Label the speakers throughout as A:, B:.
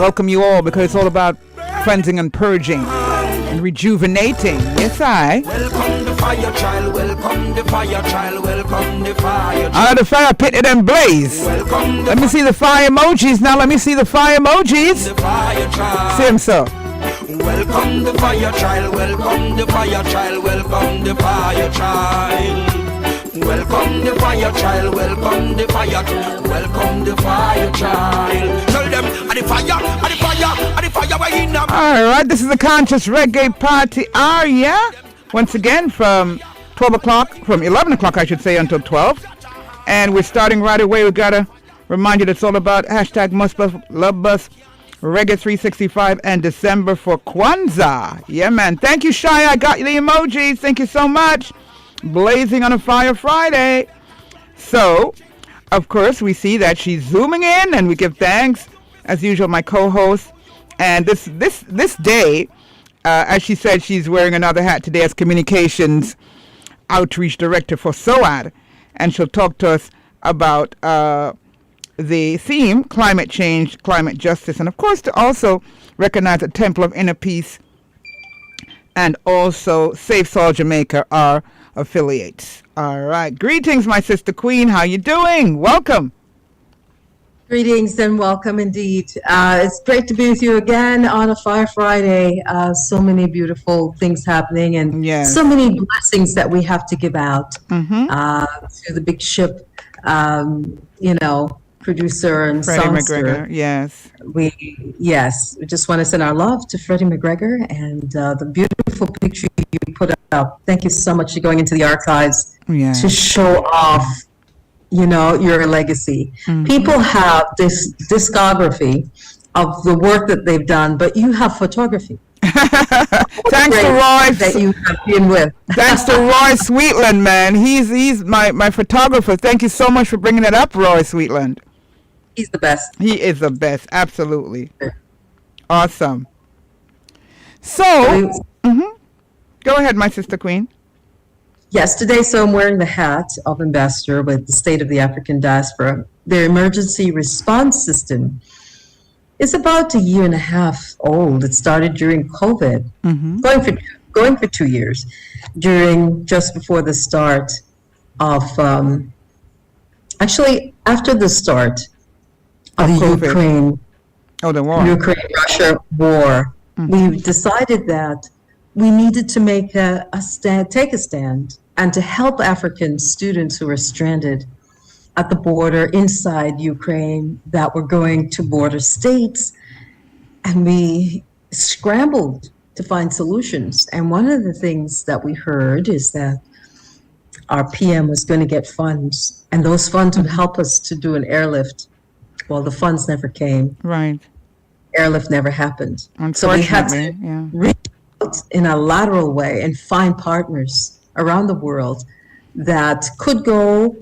A: welcome you all because it's all about cleansing and purging and rejuvenating. Yes, I.
B: Welcome the fire child, welcome the fire child, welcome the fire child.
A: Out of the fire pit it and blaze. Let me see the fire emojis now. Let me see the fire emojis.
B: The fire child.
A: See him, sir.
B: Welcome the fire child, welcome the fire child, welcome the fire child. Welcome the fire child, welcome the fire, welcome the fire child. Tell them, are the fire, are the fire, are the fire we're in them.
A: All right, this is the Conscious Reggae Party hour, yeah? Once again from 12 o'clock, from 11 o'clock I should say, until 12. And we're starting right away. We got to remind you that it's all about hashtag Mustbus, Love Bus, Reggae 365, and December for Kwanzaa. Yeah, man. Thank you, Shy. I got you the emojis. Thank you so much. Blazing on a Fire Friday. So, of course, we see that she's zooming in, and we give thanks, as usual, my co-host. And this day, as she said, she's wearing another hat today as Communications Outreach Director for SOAD, and she'll talk to us about the theme, climate change, climate justice, and of course to also recognize the Temple of Inner Peace and also Safe Soil Jamaica are affiliates. All right. Greetings, my sister Queen. How you doing? Welcome.
C: Greetings and welcome indeed. It's great to be with you again on a Fire Friday. So many beautiful things happening and so many blessings that we have to give out to the big ship, producer and
A: Freddie
C: songster.
A: McGregor, yes.
C: We just want to send our love to Freddie McGregor and the beautiful picture you put up. Thank you so much for going into the archives to show off, your legacy. People have this discography of the work that they've done, but you have photography.
A: Thanks to Roy
C: that you have been with.
A: Thanks to Roy Sweetland, man. He's my photographer. Thank you so much for bringing it up, Roy Sweetland.
C: He's the best.
A: He is the best. Absolutely. Awesome. So, go ahead, my sister Queen.
C: Yes, today, so I'm wearing the hat of ambassador with the State of the African Diaspora. Their emergency response system is about a year and a half old. It started during COVID, going for 2 years, just before the start of, actually after the start of the Ukraine-Russia war. We decided that we needed to make take a stand, and to help African students who are stranded at the border inside Ukraine that were going to border states. And we scrambled to find solutions. And one of the things that we heard is that our PM was going to get funds, and those funds would help us to do an airlift. Well, the funds never came.
A: Right.
C: Airlift never happened. So we had to reach out in a lateral way and find partners around the world that could go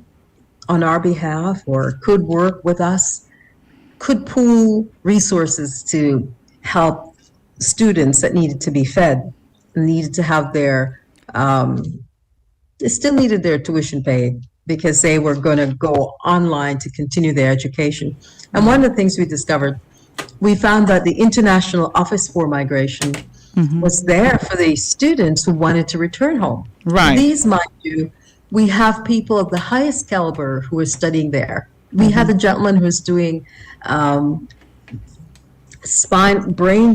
C: on our behalf or could work with us, could pool resources to help students that needed to be fed, needed to have they still needed their tuition paid because they were going to go online to continue their education. And one of the things we discovered, we found that the International Office for Migration was there for the students who wanted to return home.
A: Right.
C: These, mind you, we have people of the highest caliber who are studying there. We had a gentleman who's doing brain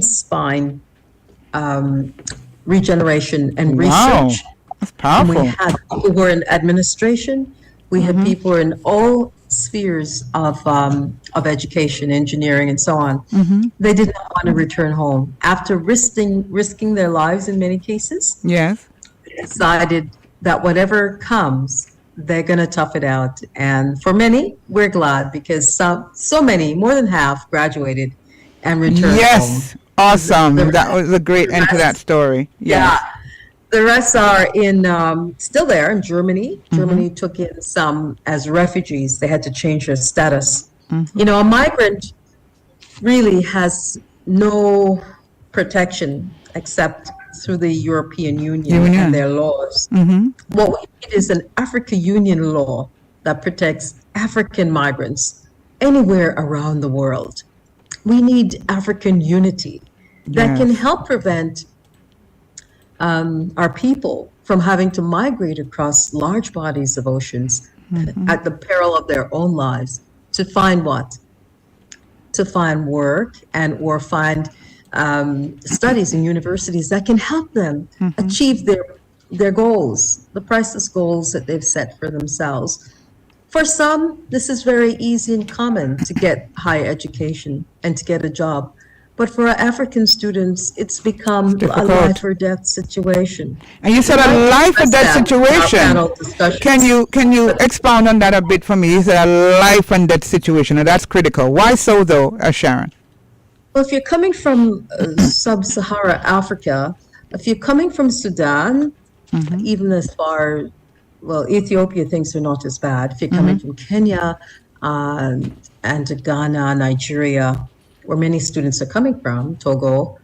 C: spine regeneration and research.
A: That's powerful.
C: And we had people who were in administration. We had people in all spheres of education, engineering, and so on. They did not want to return home. After risking their lives in many cases, they decided that whatever comes, they're going to tough it out. And for many, we're glad because so many, more than half, graduated and returned home.
A: Awesome. That was a great end to that story.
C: Yeah. The rest are still there in Germany. Germany took in some as refugees. They had to change their status. A migrant really has no protection except through the European Union and their laws. What we need is an Africa Union law that protects African migrants anywhere around the world. We need African unity that can help prevent our people from having to migrate across large bodies of oceans at the peril of their own lives to find what? To find work and or find studies in universities that can help them achieve their goals, the priceless goals that they've set for themselves. For some, this is very easy and common to get higher education and to get a job. But for our African students, it's become a life or death situation.
A: And you said a life or death situation. Can you expound on that a bit for me? You said a life and death situation, and that's critical. Why so, though, Sharon?
C: Well, if you're coming from sub-Sahara Africa, if you're coming from Sudan, even as far, well, Ethiopia, things are not as bad. If you're coming from Kenya and Ghana, Nigeria, where many students are coming from, Togo,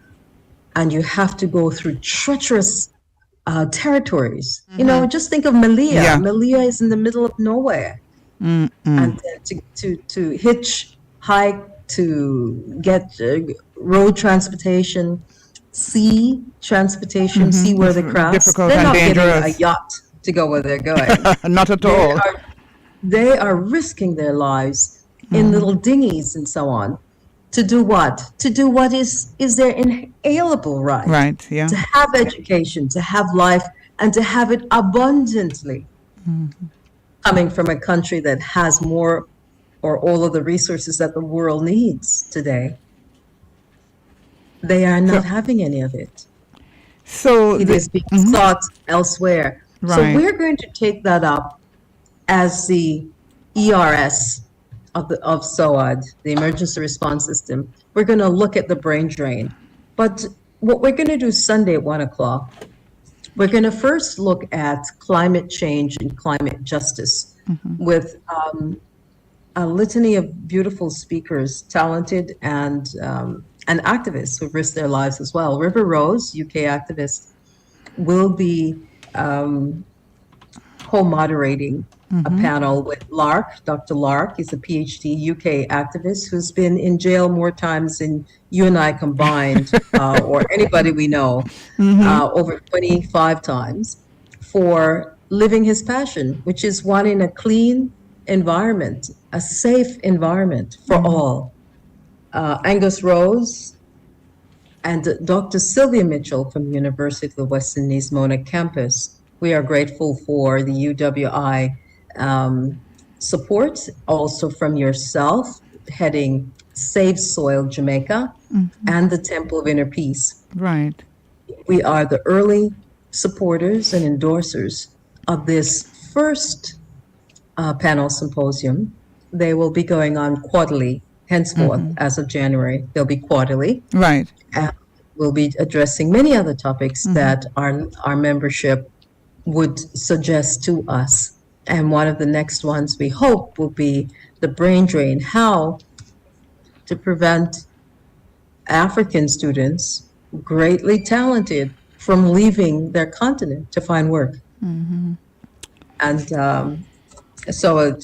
C: and you have to go through treacherous territories. You know, just think of Malia. Yeah. Malia is in the middle of nowhere. And to hike, to get road transportation, sea transportation, see where the crafts. They're not getting a yacht to go where they're going.
A: Not at all.
C: They are risking their lives in little dinghies and so on. To do what? To do what is their inalienable right.
A: Right, yeah.
C: To have education, to have life, and to have it abundantly. Coming from a country that has more or all of the resources that the world needs today. They are not having any of it.
A: So
C: it is being sought elsewhere. Right. So we're going to take that up as the ERS of SOAD, the Emergency Response System. We're going to look at the brain drain. But what we're going to do Sunday at 1 o'clock, we're going to first look at climate change and climate justice with a litany of beautiful speakers, talented and activists who've risked their lives as well. River Rose, UK activist, will be co-moderating a panel with Lark. Dr. Lark is a PhD UK activist who's been in jail more times than you and I combined, or anybody we know, over 25 times, for living his passion, which is wanting a clean environment, a safe environment for all. Angus Rose and Dr. Sylvia Mitchell from the University of the West Indies Mona campus. We are grateful for the UWI support, also from yourself, heading Save Soil Jamaica and the Temple of Inner Peace.
A: Right.
C: We are the early supporters and endorsers of this first panel symposium. They will be going on quarterly, henceforth, as of January. They'll be quarterly.
A: Right.
C: We'll be addressing many other topics that our membership would suggest to us. And one of the next ones we hope will be the brain drain, how to prevent African students, greatly talented, from leaving their continent to find work. And so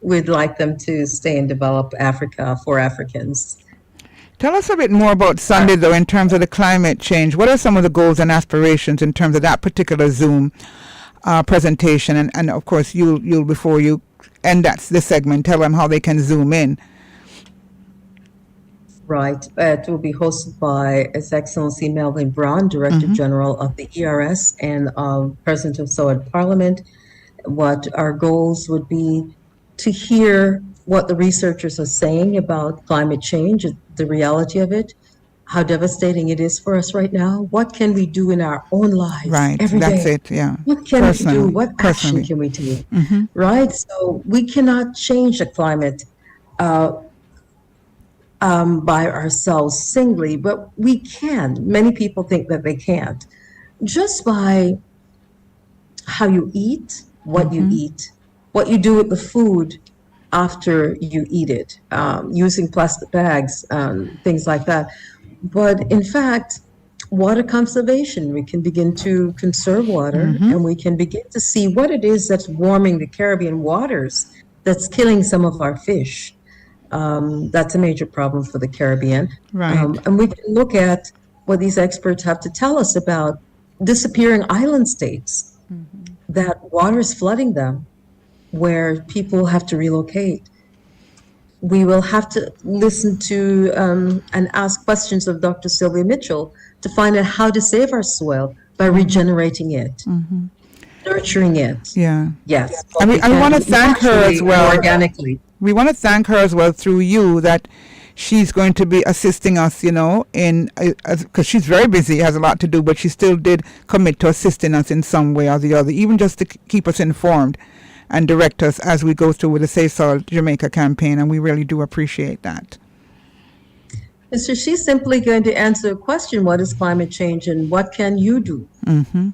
C: we'd like them to stay and develop Africa for Africans.
A: Tell us a bit more about Sunday, though, in terms of the climate change. What are some of the goals and aspirations in terms of that particular Zoom presentation? And of course, you'll before you end this segment, tell them how they can Zoom in.
C: Right. It will be hosted by His Excellency Melvin Brown, Director General of the ERS and President of SOAD Parliament. What our goals would be to hear what the researchers are saying about climate change, the reality of it, how devastating it is for us right now. What can we do in our own lives every day?
A: That's it, yeah.
C: What can we do? What action can we take? Right? So we cannot change the climate by ourselves singly, but we can. Many people think that they can't. Just by how you eat, what you eat, what you do with the food after you eat it, using plastic bags, things like that. But in fact, water conservation, we can begin to conserve water and we can begin to see what it is that's warming the Caribbean waters, that's killing some of our fish. That's a major problem for the Caribbean.
A: Right.
C: And we can look at what these experts have to tell us about disappearing island states, that water is flooding them, where people have to relocate. We will have to listen to and ask questions of Dr. Sylvia Mitchell to find out how to save our soil by regenerating it, nurturing it.
A: Yeah.
C: Yes.
A: And we want to thank her as well.
C: Organically.
A: We want to thank her as well through you that she's going to be assisting us, in because she's very busy, has a lot to do, but she still did commit to assisting us in some way or the other, even just to keep us informed and direct us as we go through with the Safe Soil Jamaica campaign, and we really do appreciate that.
C: And so she's simply going to answer a question: what is climate change, and what can you do?
A: Mm-hmm.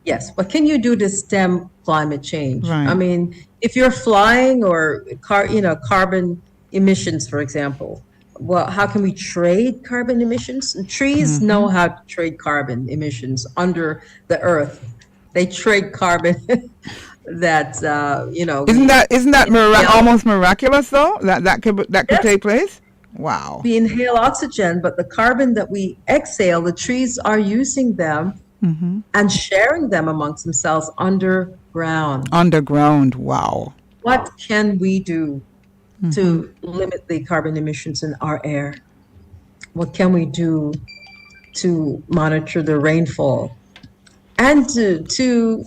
C: Yes, what can you do to stem climate change?
A: Right.
C: I mean, if you're flying or carbon emissions, for example, well, how can we trade carbon emissions? And trees know how to trade carbon emissions under the earth. They trade carbon. That
A: Isn't that almost miraculous though? That could
C: Yes.
A: take place. Wow.
C: We inhale oxygen, but the carbon that we exhale, the trees are using them and sharing them amongst themselves underground.
A: Underground. Wow.
C: What can we do to limit the carbon emissions in our air? What can we do to monitor the rainfall and to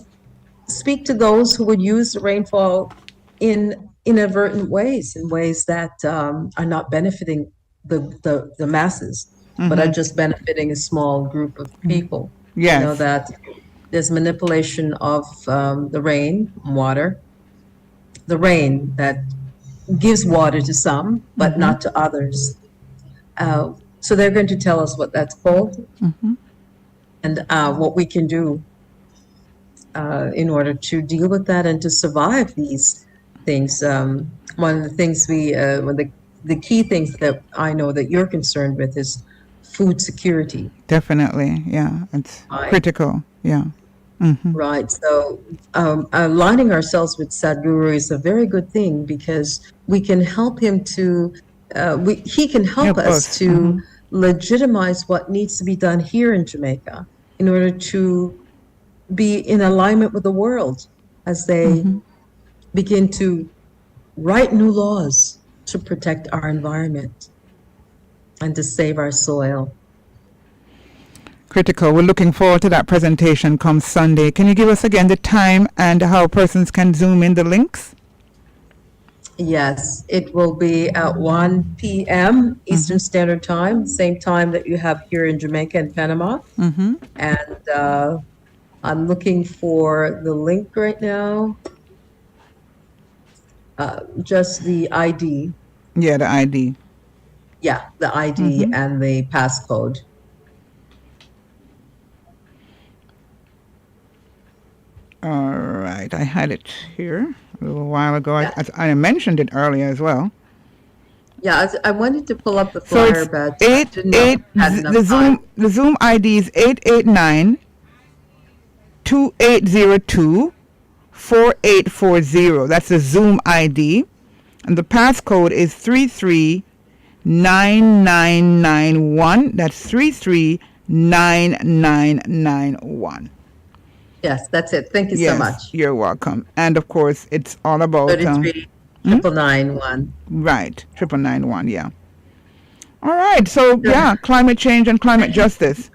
C: speak to those who would use the rainfall in inadvertent ways, in ways that are not benefiting the masses, but are just benefiting a small group of people?
A: Yes.
C: You know, that there's manipulation of the rain, water, the rain that gives water to some, but not to others. So they're going to tell us what that's called and what we can do in order to deal with that and to survive these things. One of the things the key things that I know that you're concerned with is food security.
A: Definitely, yeah, it's critical. Yeah.
C: Right. So aligning ourselves with Sadhguru is a very good thing because we can help him to, he can help us to legitimize what needs to be done here in Jamaica in order to be in alignment with the world as they begin to write new laws to protect our environment and to save our soil.
A: Critical. We're looking forward to that presentation come Sunday. Can you give us again the time and how persons can zoom in the links?
C: Yes, it will be at 1 p.m. Eastern Standard Time, same time that you have here in Jamaica and Panama. And I'm looking for the link right now. Just the ID.
A: Yeah, the ID.
C: Yeah, the ID and the passcode.
A: All right, I had it here a little while ago. Yeah. I mentioned it earlier as well.
C: Yeah, I wanted to pull up the flyer, but
A: the Zoom ID is 889-2802-4840. That's the Zoom ID, and the passcode is 339991. That's 339991.
C: Yes, that's it. Thank you so much.
A: You're welcome. And of course, it's all about
C: 33-991.
A: Right, 9991. Yeah. All right. So climate change and climate justice.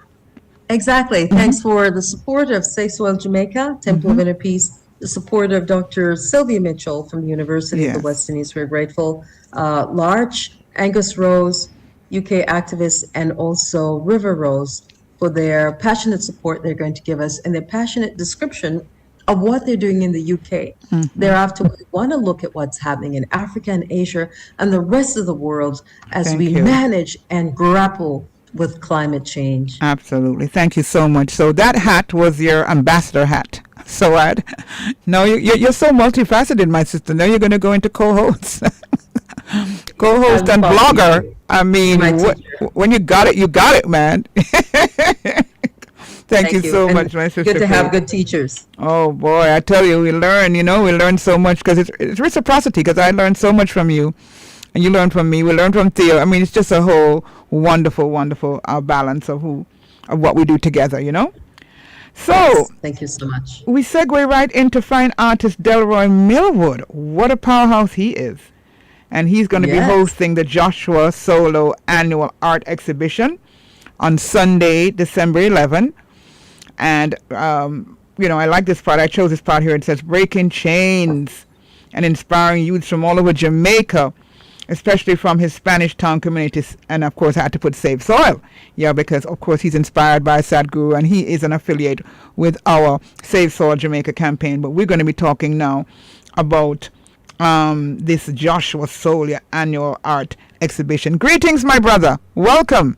C: Exactly. Thanks for the support of Safe Soil Jamaica, Temple of Inner Peace, the support of Dr. Sylvia Mitchell from the University of the West Indies. We're grateful. Larch, Angus Rose, UK activists, and also River Rose for their passionate support they're going to give us and their passionate description of what they're doing in the UK. Thereafter, we want to look at what's happening in Africa and Asia and the rest of the world as we manage and grapple with climate change.
A: Absolutely. Thank you so much. So that hat was your ambassador hat. So no, you're so multifaceted, my sister. Now you're going to go into co-host. Co-host and blogger. I mean, when you got it, man. Thank you so much, my sister.
C: Good to have good teachers.
A: Oh boy, I tell you, we learn so much because it's reciprocity, because I learned so much from you. and you learn from me. We learn from Theo. I mean, it's just a whole wonderful, wonderful balance of what we do together. So
C: yes, thank you so much.
A: We segue right into fine artist Delroy Millwood. What a powerhouse he is. And he's going to be hosting the Joshua Solo Annual Art Exhibition on Sunday, December 11. And, I like this part. I chose this part here. It says, breaking chains and inspiring youths from all over Jamaica, especially from his Spanish town communities. And, of course, I had to put Save Soil. Yeah, because, of course, he's inspired by Sadhguru, and he is an affiliate with our Save Soil Jamaica campaign. But we're going to be talking now about this Joshua Solo Annual Art Exhibition. Greetings, my brother. Welcome.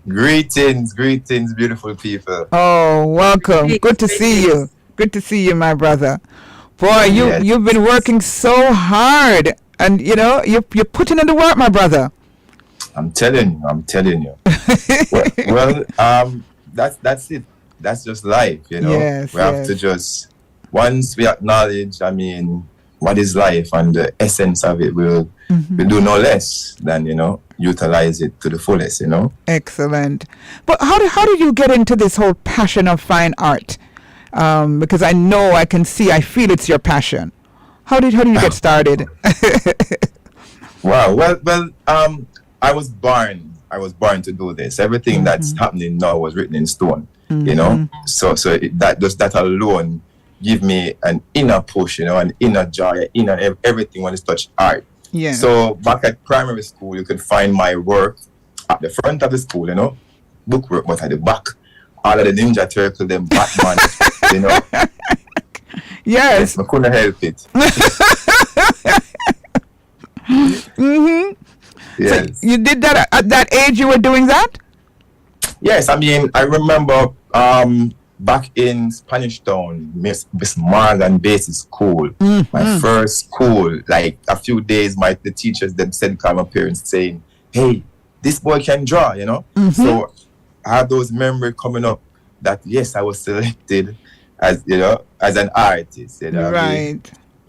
D: Greetings, beautiful people.
A: Oh, welcome. Good to see you. Good to see you, my brother. Boy, you've been working so hard, and you're putting in the work, my brother.
D: I'm telling you. well, that's it. That's just life,
A: Yes,
D: we have to just, once we acknowledge, what is life and the essence of it, we'll do no less than, utilize it to the fullest,
A: Excellent. But how did you get into this whole passion of fine art? Because I know, I can see, I feel it's your passion. How did you get started?
D: Wow. Well, I was born to do this. Everything that's happening now was written in stone, So that alone give me an inner push, an inner joy, everything when it's touched art.
A: Yeah.
D: So back at primary school, you could find my work at the front of the school, bookwork, but at the back, all of the Ninja Turtle, them Batman,
A: Yes.
D: I couldn't help it. Yes.
A: So you did that at that age, you were doing that?
D: Yes, I remember back in Spanish Town, Miss Morgan Basic School, my first school, like a few days, the teachers then said, call my parents saying, hey, this boy can draw, So I have those memories coming up that, yes, I was selected as an artist.
A: Right.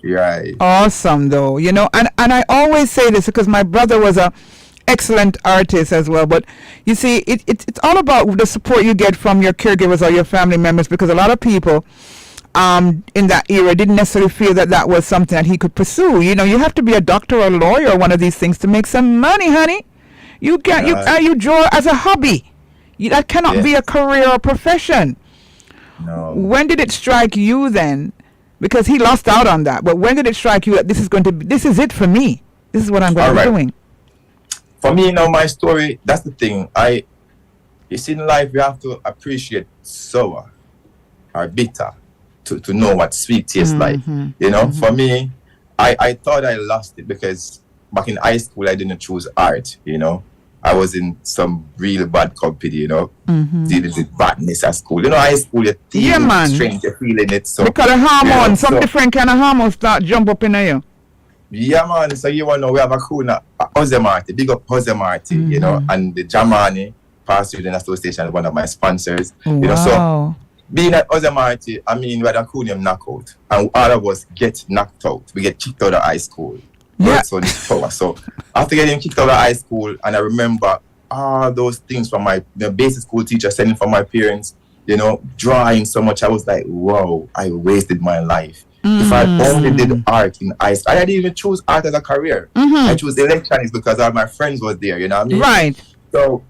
D: Right.
A: Awesome, though, and I always say this because my brother was a excellent artist as well, but you see, it's all about the support you get from your caregivers or your family members, because a lot of people in that era didn't necessarily feel that was something that he could pursue. You have to be a doctor or a lawyer or one of these things to make some money, honey. You draw as a hobby. That cannot be a career or profession.
D: No.
A: When did it strike you then? Because he lost out on that. But when did it strike you that this is it for me? This is what I'm going to be doing?
D: For me, my story, that's the thing. You see, in life, you have to appreciate sour or bitter to know what sweet tastes like. For me, I thought I lost it because back in high school, I didn't choose art, I was in some really bad company, dealing with badness at school. High school, you're strange, you're feeling it. So,
A: because the hormones, some different kind of hormones start jump up in you.
D: Yeah, man. So you want to know, we have a crew now, Jose Marty, big up Jose Marty, and the Jamani Past Student Association is one of my sponsors.
A: Wow.
D: So being at Jose Marty, we had a crew named Knockout, and all of us get knocked out. We get kicked out of high school.
A: Yeah.
D: So this power. So after getting kicked out of high school, and I remember all those things from the basic school teacher sending from my parents, drawing so much. I was like, wow, I wasted my life. If I only did art in high school, I didn't even choose art as a career. I chose electronics because all my friends was there, you know what I mean?
A: Right.
D: So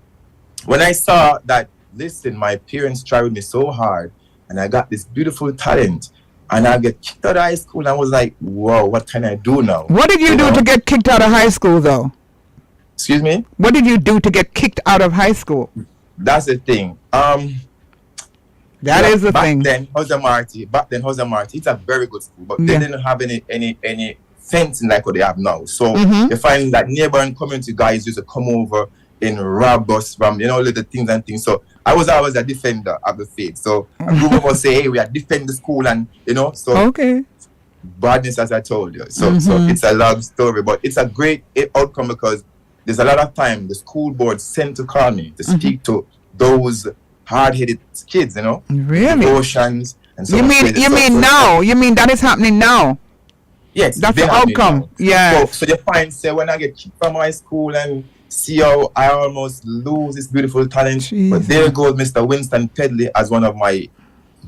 D: when I saw that, listen, my parents tried with me so hard, and I got this beautiful talent, and I get kicked out of high school, and I was like, whoa, what can I do now?
A: What did you do to get kicked out of high school, though?
D: Excuse me?
A: What did you do to get kicked out of high school?
D: That's the thing.
A: That is the thing.
D: Back then, Jose Marty, it's a very good school, but they didn't have any fencing like what they have now. So you find that neighboring community guys used to come over and rob us from, little things and things. So I was always a defender of the faith. So a group of us say, hey, we are defending the school, and, so.
A: Okay.
D: Badness, as I told you. So it's a long story, but it's a great outcome because there's a lot of time the school board sent to call me to speak to those hard-headed kids,
A: Really?
D: Emotions and so
A: You mean now? You mean that is happening now?
D: Yes,
A: that's the outcome. Yeah.
D: So you find, say, when I get kicked from my school and see how I almost lose this beautiful talent.
A: Jesus.
D: But there goes Mr. Winston Pedley as one of my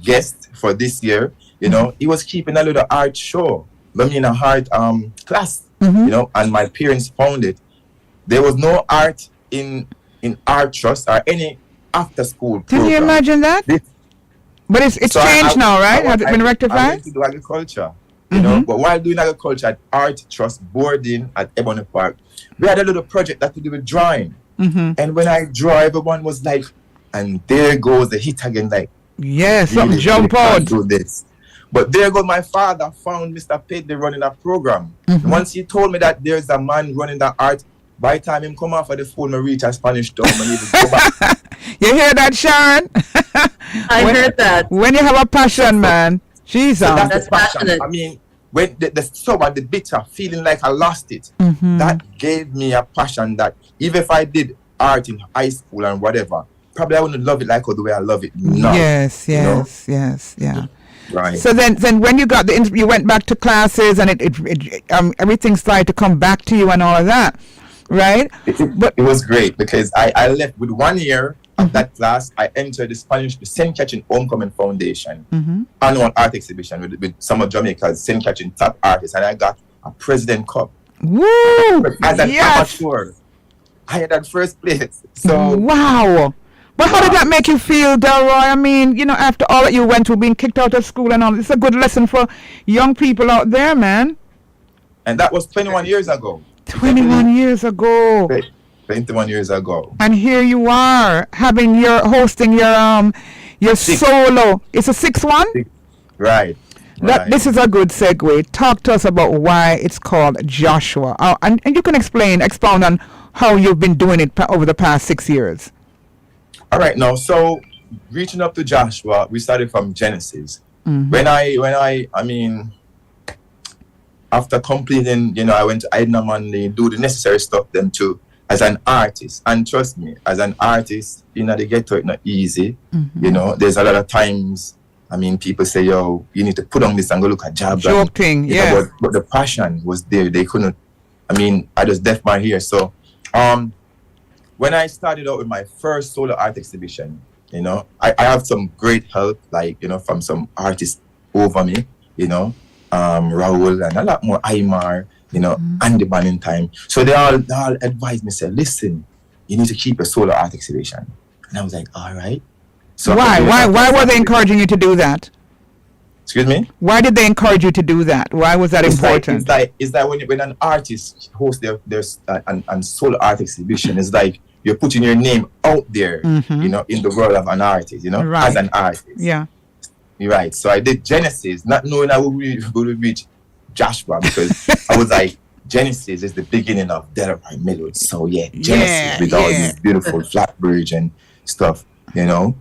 D: guests for this year. You know, he was keeping a little art show. I mean, a art class. You know, and my parents found it. There was no art in Art Trust or any after school program.
A: Can you imagine that? But it's so changed now, right? Has it been rectified?
D: I went to do agriculture, you know. But while doing agriculture at Art Trust boarding at Ebony Park, we had a little project that to do with drawing. And when I draw, everyone was like, and there goes the hit again, like,
A: yes, something jump out.
D: Do this. But there goes my father found Mr. Pedley running a program. Once he told me that there's a man running that art, by the time him come off of the phone, I reach a Spanish town and even go back.
A: You hear that, Sharon?
C: I heard that.
A: When you have a passion, man, Jesus.
D: So that's passionate. I mean, when the sour, the bitter, feeling like I lost it, that gave me a passion that even if I did art in high school and whatever, probably I wouldn't love it like the way I love it now.
A: Yes,
D: yeah. Right.
A: So then when you got you went back to classes and everything started to come back to you and all of that, right?
D: But it was great because I left with 1 year of that class. I entered the St. Catherine Homecoming Foundation annual art exhibition with some of Jamaica's St. Catherine top artists, and I got a President Cup.
A: Woo!
D: As an amateur, I had that first place. So
A: wow. But how did that make you feel, Delroy? I mean, you know, after all that you went through, being kicked out of school and all, it's a good lesson for young people out there, man.
D: And that was 21 years ago.
A: 21 years ago.
D: 21 years ago.
A: And here you are, hosting your solo. It's a sixth one?
D: Right.
A: This is a good segue. Talk to us about why it's called Joshua. And you can expound on how you've been doing it over the past 6 years.
D: All right, now, so reaching up to Joshua, we started from Genesis. When I mean, after completing, you know, I went to Idna Monday, do the necessary stuff then too, as an artist. And trust me, as an artist, you know, they get to it not easy. You know, there's a lot of times, I mean, people say, yo, you need to put on this and go look at jobs.
A: Joking, yeah.
D: But the passion was there. They couldn't, I mean, I just left my hair. So, when I started out with my first solo art exhibition, you know, I have some great help, like, you know, from some artists over me, you know, Raul and a lot more, Aymar, you know, Andy Ballantyne. So they all advised me, said, listen, you need to keep a solo art exhibition. And I was like, all right. So
A: why were they encouraging you to do that?
D: Excuse me?
A: Why did they encourage you to do that? Why was that important?
D: It's like when an artist hosts their solo art exhibition, it's like you're putting your name out there, you know, in the world of an artist, you know, as an artist.
A: Yeah.
D: You're right. So I did Genesis, not knowing I would reach Joshua, because I was like, Genesis is the beginning of Delroy Melody. So yeah, Genesis with all these beautiful flat bridge and stuff, you know.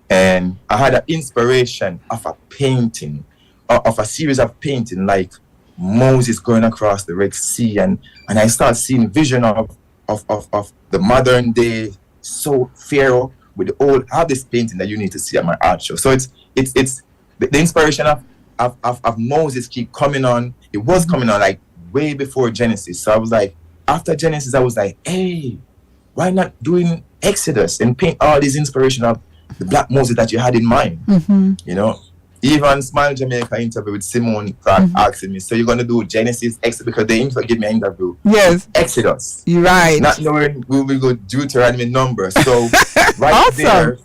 D: And I had an inspiration of a painting, of a series of painting, like Moses going across the Red Sea, and I started seeing vision of the modern day Pharaoh with the old. I have this painting that you need to see at my art show. So it's the inspiration of Moses keep coming on. It was coming on like way before Genesis. So I was like, after Genesis, I was like, hey, why not doing Exodus and paint all this inspiration of the Black Moses that you had in mind? You know, even Smile Jamaica interview with Simone Clark asking me, so you're going to do Genesis, Exodus, because they give me an interview.
A: Yes.
D: Exodus.
A: You're right.
D: Not knowing we will go Deuteronomy Numbers. So right there,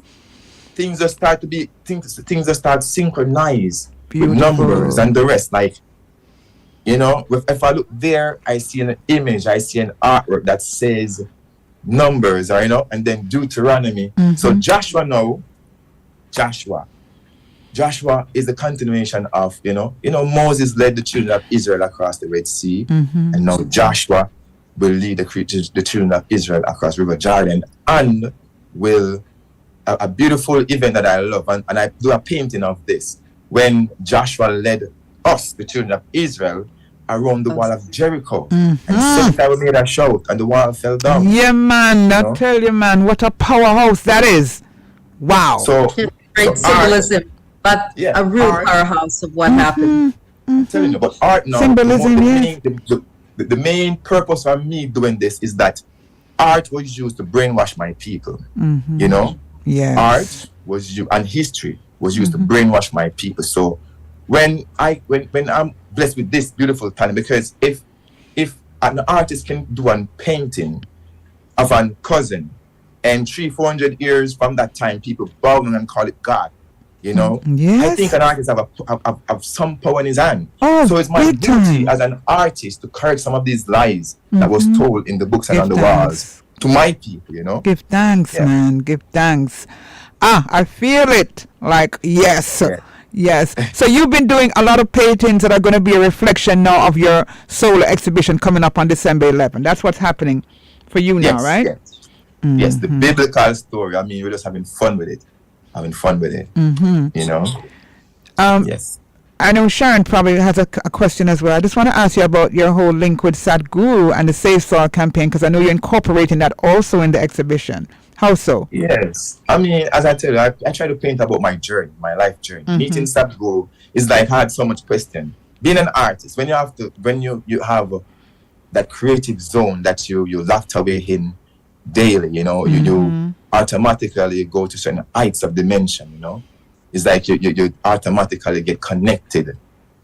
D: things just start to synchronize with Numbers and the rest. Like, you know, if I look there, I see an image, I see an artwork that says Numbers, or, you know, and then Deuteronomy. So Joshua is a continuation of, you know, Moses led the children of Israel across the Red Sea, and now Joshua will lead the children of Israel across River Jordan, and will a beautiful event that I love, and I do a painting of this when Joshua led us, the children of Israel, around the wall of Jericho, and second time we made a shout, and the wall fell down.
A: Yeah, man, I tell you, man, what a powerhouse that is! Wow.
C: So great symbolism, but a real powerhouse of what happened.
D: I'm telling you. But art now,
A: Symbolism,
D: the main purpose of me doing this is that art was used to brainwash my people. You know, art was used, and history was used to brainwash my people. So when I'm blessed with this beautiful talent, because if an artist can do a painting of a cousin, and 300-400 years from that time, people bow down and call it God. You know, I think an artist have some power in his hand. So it's my duty as an artist to correct some of these lies that was told in the books and on the walls to my people. You know,
A: give thanks, man. Give thanks. I feel it. Like yes. Yes. So you've been doing a lot of paintings that are going to be a reflection now of your solar exhibition coming up on December 11th. That's what's happening for you now, right?
D: Yes, the biblical story. I mean, we're just having fun with it. You know? Yes.
A: I know Sharon probably has a question as well. I just want to ask you about your whole link with Sadhguru and the Safe Soil campaign, because I know you're incorporating that also in the exhibition. How so?
D: Yes. I mean, as I tell you, I try to paint about my journey, my life journey. Meeting Sadhguru is like I had so much question. Being an artist, when you have that creative zone that you locked away in daily, you know, you automatically go to certain heights of dimension, you know. It's like you automatically get connected,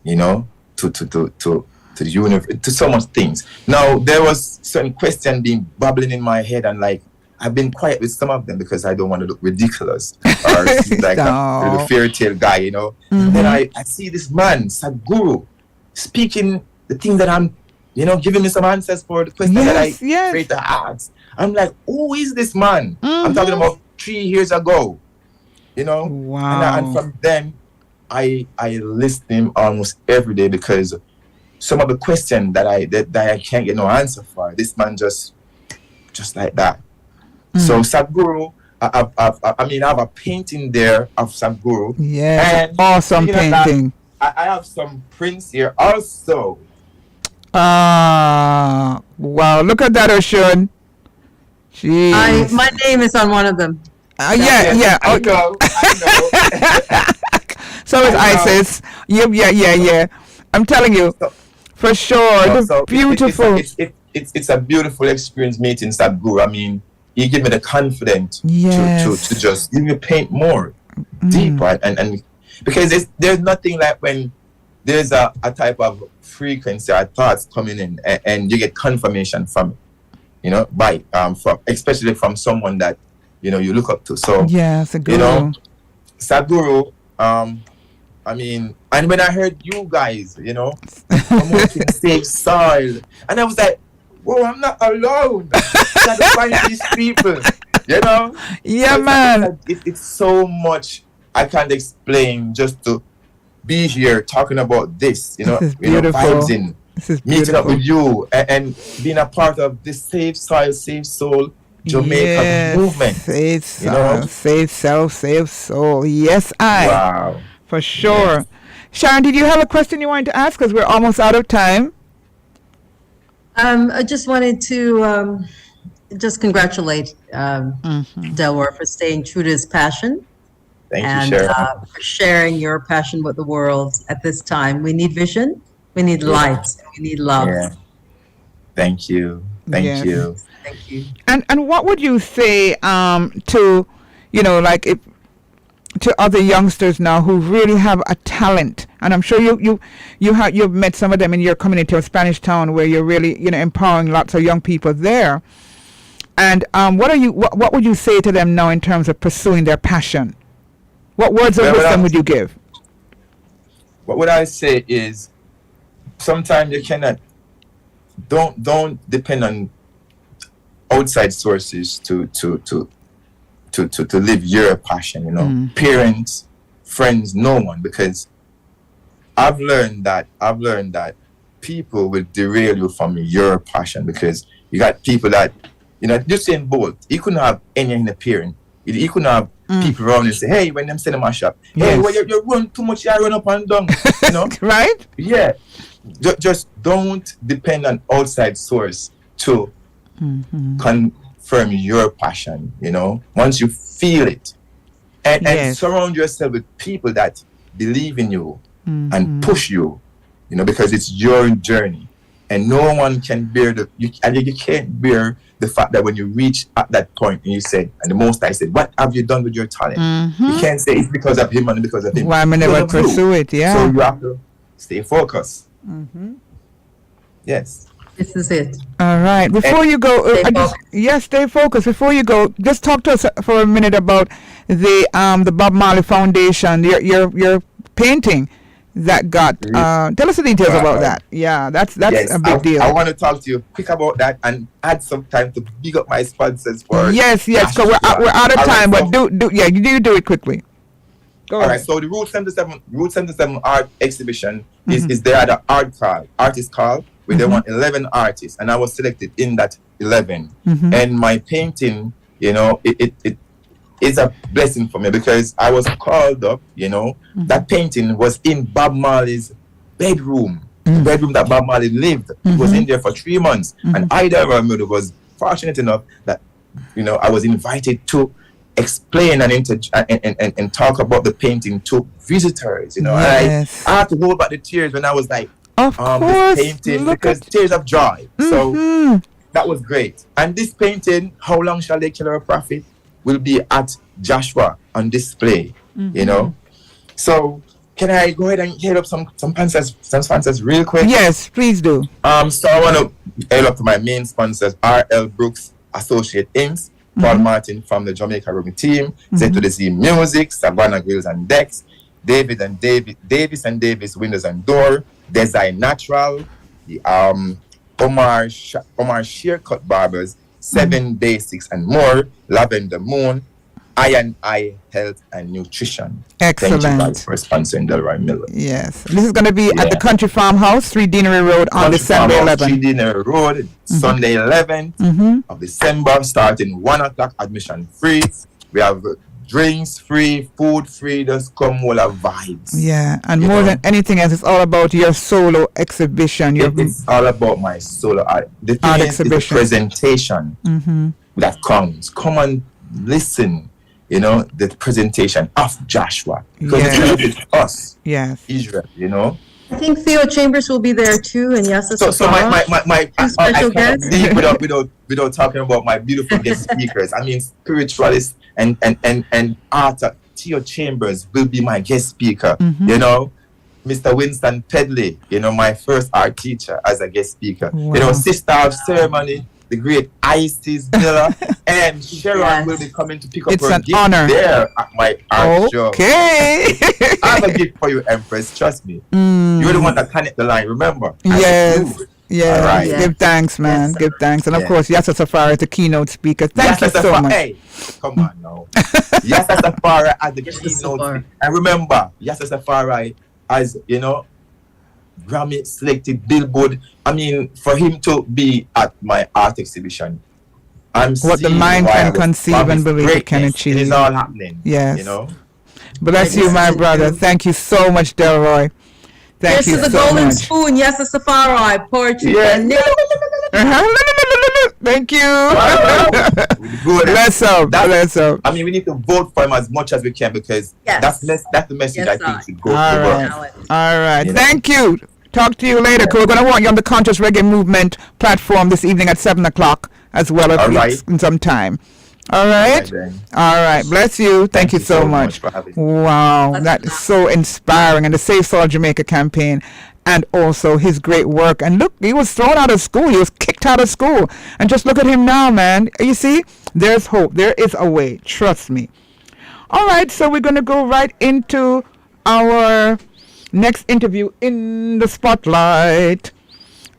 D: you know, to the universe, to so much things. Now there was certain question being bubbling in my head, and like I've been quiet with some of them because I don't want to look ridiculous or seem like a little fairy tale guy, you know. Then I see this man, Sadhguru, speaking the thing that I'm, you know, giving me some answers for the question that I create the ask. I'm like, who is this man? I'm talking about 3 years ago, you know.
A: Wow.
D: And from then, I listen to him almost every day, because some of the questions that I can't get no answer for, this man just like that. So Sadhguru, I have a painting there of Sadhguru.
A: Yeah, awesome painting.
D: I have some prints here also.
A: Wow, look at that, Oshun. Jeez.
C: My name is on one of them.
A: Yeah.
D: I know.
A: So is Isis. Yeah. I'm telling you, for sure. Beautiful.
D: It's a beautiful experience meeting Sadhguru. I mean, he gave me the confidence to just give me paint more deeper, and because there's nothing like when there's a type of frequency or thoughts coming in, and you get confirmation from it, you know, from especially from someone that, you know, you look up to. So
A: Sadhguru.
D: You know, Sadhguru, I mean, and when I heard you guys, you know, promoting Safe Soil, and I was like, whoa, I'm not alone. I got to find these people, you know.
A: Yeah, man.
D: It's so much I can't explain just to be here talking about this, you know, vibes in, meeting up with you, and being a part of this Safe Soil, Safe Soul Jamaica movement.
A: Safe soil, safe self, safe soul. Yes,
D: Wow.
A: For sure. Yes. Sharon, did you have a question you wanted to ask? Because we're almost out of time.
C: I just wanted to just congratulate Delwar for staying true to his passion.
D: Thank you, Sharon.
C: For sharing your passion with the world at this time. We need vision, we need light, and we need love.
D: Yeah. Thank you. Thank you.
C: Thank you.
A: And what would you say to, you know, like to other youngsters now who really have a talent? And I'm sure you've met some of them in your community of Spanish Town, where you're really, you know, empowering lots of young people there. And what would you say to them now in terms of pursuing their passion? What words of wisdom would you give?
D: What would I say is, sometimes you cannot, don't depend on outside sources to live your passion, you know. Parents, friends, no one, because I've learned that people will derail you from your passion, because you got people that, you know, Usain Bolt, he couldn't have any in the parent. He couldn't have people around and say, hey, when them send him a shop, hey, well, you run too much, you run up and down, you know.
A: Right?
D: Yeah. Just don't depend on outside source to confirm your passion, you know. Once you feel it, and surround yourself with people that believe in you and push you because it's your journey, and no one can bear you can't bear the fact that when you reach at that point and you said, and the Most High said, what have you done with your talent? You can't say it's because of him and because of him.
A: Why am I never pursue it? Yeah.
D: So you have to stay focused. Yes.
C: This is it.
A: All right. Before you go, stay focused. Before you go, just talk to us for a minute about the Bob Marley Foundation, your painting that got. Tell us the details about that. Yeah, that's
D: yes,
A: a big deal.
D: I want to talk to you quick about that and add some time to big up my sponsors for.
A: Yes, because we're out of time, but you do it quickly. Go ahead.
D: Right, so the Route 77 art exhibition is there at the artist call, where they want 11 artists, and I was selected in that 11. And my painting, it is a blessing for me because I was called up, that painting was in Bob Marley's bedroom, the bedroom that Bob Marley lived. It was in there for 3 months. And Ida Ramiro was fortunate enough that, I was invited to explain and talk about the painting to visitors,
A: Yes.
D: I had to hold back the tears when I was like,
A: of course,
D: this painting, because tears of joy. So that was great. And this painting, How Long Shall They Kill Our Prophet, will be at Joshua on display, So can I go ahead and hit up some sponsors real quick?
A: Yes, please do.
D: So I want to hail up to my main sponsors, R.L. Brooks Associate Inc., Paul Martin from the Jamaica Rugby team, Zeto the Z Music, Savannah Grills and Decks, Davis and Davis Windows and Door, Design Natural, the Omar Shearcut Barbers, 7 Basics and more, Lavender Moon, I Health and Nutrition.
A: Excellent.
D: Thank you guys for sponsoring Delroy Miller.
A: Yes. This is going to be at the Country Farmhouse, 3 Deanery Road on December 11th.
D: 3 Deanery Road, Sunday 11th of December, starting 1 o'clock, admission free. We have drinks free, food free, just come all our vibes.
A: Yeah, and more than anything else, it's all about your solo exhibition.
D: It's all about my solo art. The thing is the presentation that comes. Come and listen, the presentation of Joshua. Because it's us, Israel,
C: I think Theo Chambers will be there too, and yes,
D: so my
C: special guests.
D: without talking about my beautiful guest speakers. I mean, spiritualists and author Theo Chambers will be my guest speaker. Mr. Winston Pedley, my first art teacher as a guest speaker.
A: Wow.
D: Sister of ceremony, the great Isis Miller, and Sharon will be coming to pick up her gift
A: honor.
D: there at my art show.
A: Okay.
D: I have a gift for you, Empress. Trust me. You're the one that connect the line. Remember?
A: Yes. Yeah.
D: Right.
A: Yes. Give thanks, man. Give thanks, and of course, Yassa Safari is the keynote speaker. Thank you so much.
D: Hey, come on now. Yassa Safari as the keynote speaker. And remember, Yassa Safari as Grammy selected Billboard. I mean, for him to be at my art exhibition,
A: what the mind can conceive and believe it can achieve.
D: It is all happening.
A: Yes. Bless you, my brother. Thank you so much, Delroy. Thank you so much.
C: Here's the golden spoon. Yes, the Safari. Poetry.
A: Thank you. Bless up. Bless up.
D: I mean, we need to vote for him as much as we can because that's the message I think should go to the world.
A: All right. Thank you. Talk to you later. We're going to want you on the Conscious Reggae Movement platform this evening at 7 o'clock as well as in some time. All right. All right. Bless you. Thank you so much. Wow. That is so inspiring. And the Safe Soil Jamaica campaign and also his great work. And look, he was thrown out of school. He was kicked out of school. And just look at him now, man. You see, there's hope. There is a way. Trust me. All right. So we're going to go right into our next interview in the spotlight.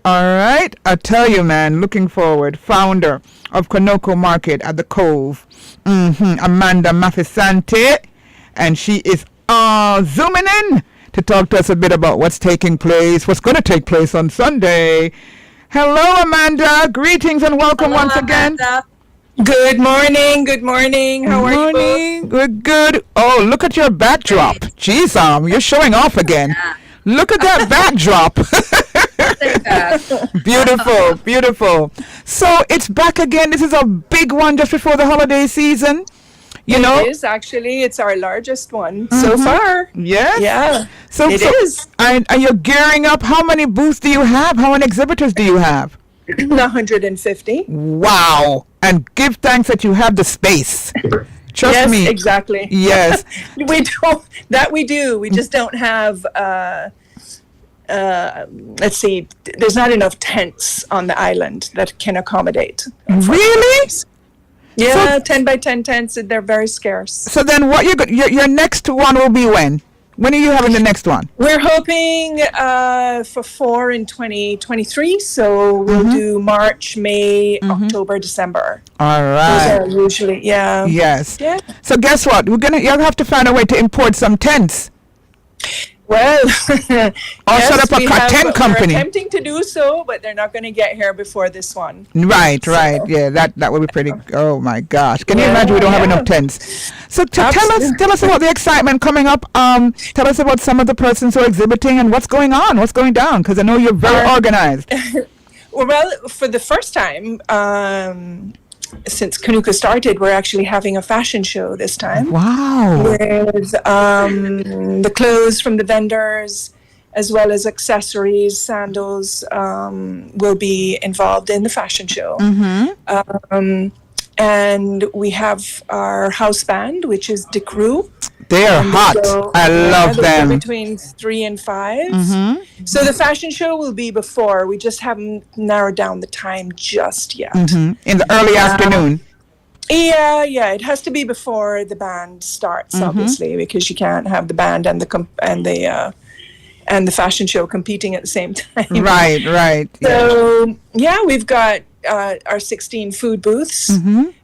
A: All right. I tell you, man, looking forward. Founder of Konoko Market at the Cove, Amanda Mafisante, and she is zooming in to talk to us a bit about what's taking place, what's going to take place on Sunday. Hello, Amanda. Greetings and welcome once again.
E: Good morning. Good morning. How are you?
A: Good. Oh, look at your backdrop. Jeez, you're showing off again. Look at that backdrop. Beautiful. So it's back again. This is a big one just before the holiday season. You know?
E: It is actually. It's our largest one so far.
A: Yes.
E: Yeah.
A: So
E: it is.
A: And you're gearing up. How many booths do you have? How many exhibitors do you have?
E: 150.
A: Wow. And give thanks that you have the space. Trust me.
E: Yes, exactly.
A: Yes.
E: We do. We just don't have, let's see, there's not enough tents on the island that can accommodate.
A: Really?
E: Yeah,
A: So-
E: 10 by 10 tents, they're very scarce.
A: So then what your next one will be when? When are you having the next one?
E: We're hoping for 4 in 2023, so we'll do March, May, October, December.
A: All
E: Those
A: right.
E: are usually, yeah.
A: Yes.
E: Yeah.
A: So guess what? You'll have to find a way to import some tents.
E: Well,
A: Or set up a tent company.
E: We're attempting to do so, but they're not going to get here before this one.
A: Right, right. Yeah, that would be pretty. Oh my gosh! Can you imagine we don't have enough tents? So tell us about the excitement coming up. Tell us about some of the persons who are exhibiting and what's going on, what's going down. Because I know you're very organized.
E: Well, for the first time since Kanuka started, we're actually having a fashion show this time.
A: Wow.
E: With the clothes from the vendors, as well as accessories, sandals, will be involved in the fashion show. And we have our house band, which is Dick Roo.
A: They're hot. I love them.
E: Between 3 and 5. So the fashion show will be before. We just haven't narrowed down the time just yet.
A: In the early afternoon.
E: Yeah. It has to be before the band starts, obviously, because you can't have the band and the fashion show competing at the same time.
A: Right.
E: So we've got our 16 food booths.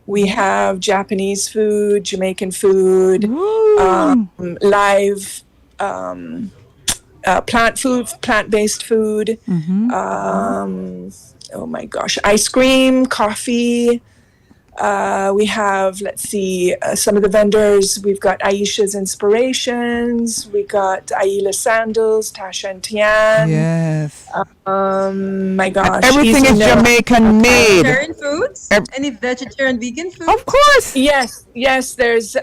E: We have Japanese food, Jamaican food, live plant-based food. Oh my gosh, ice cream, coffee. We have, let's see, some of the vendors. We've got Aisha's Inspirations. We got Aila Sandals, Tasha and Tian.
A: Yes.
E: My gosh.
A: Everything is Jamaican made.
C: Vegetarian foods? Any vegetarian, vegan food?
A: Of course.
E: Yes. There's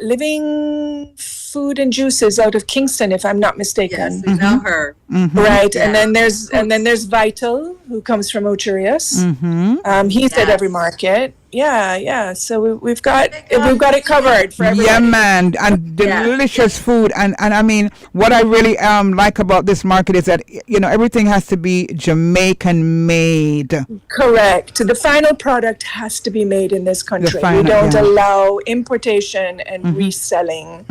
E: Living Food and Juices out of Kingston, if I'm not mistaken.
C: Yes, we know her.
E: Right,
C: Yeah.
E: and then there's Vital, who comes from Ocherius. He's at every market. Yeah. So we've got it covered for everybody.
A: Yeah, man, and delicious food, and I mean, what I really like about this market is that everything has to be Jamaican made.
E: Correct. The final product has to be made in this country. We don't allow importation and reselling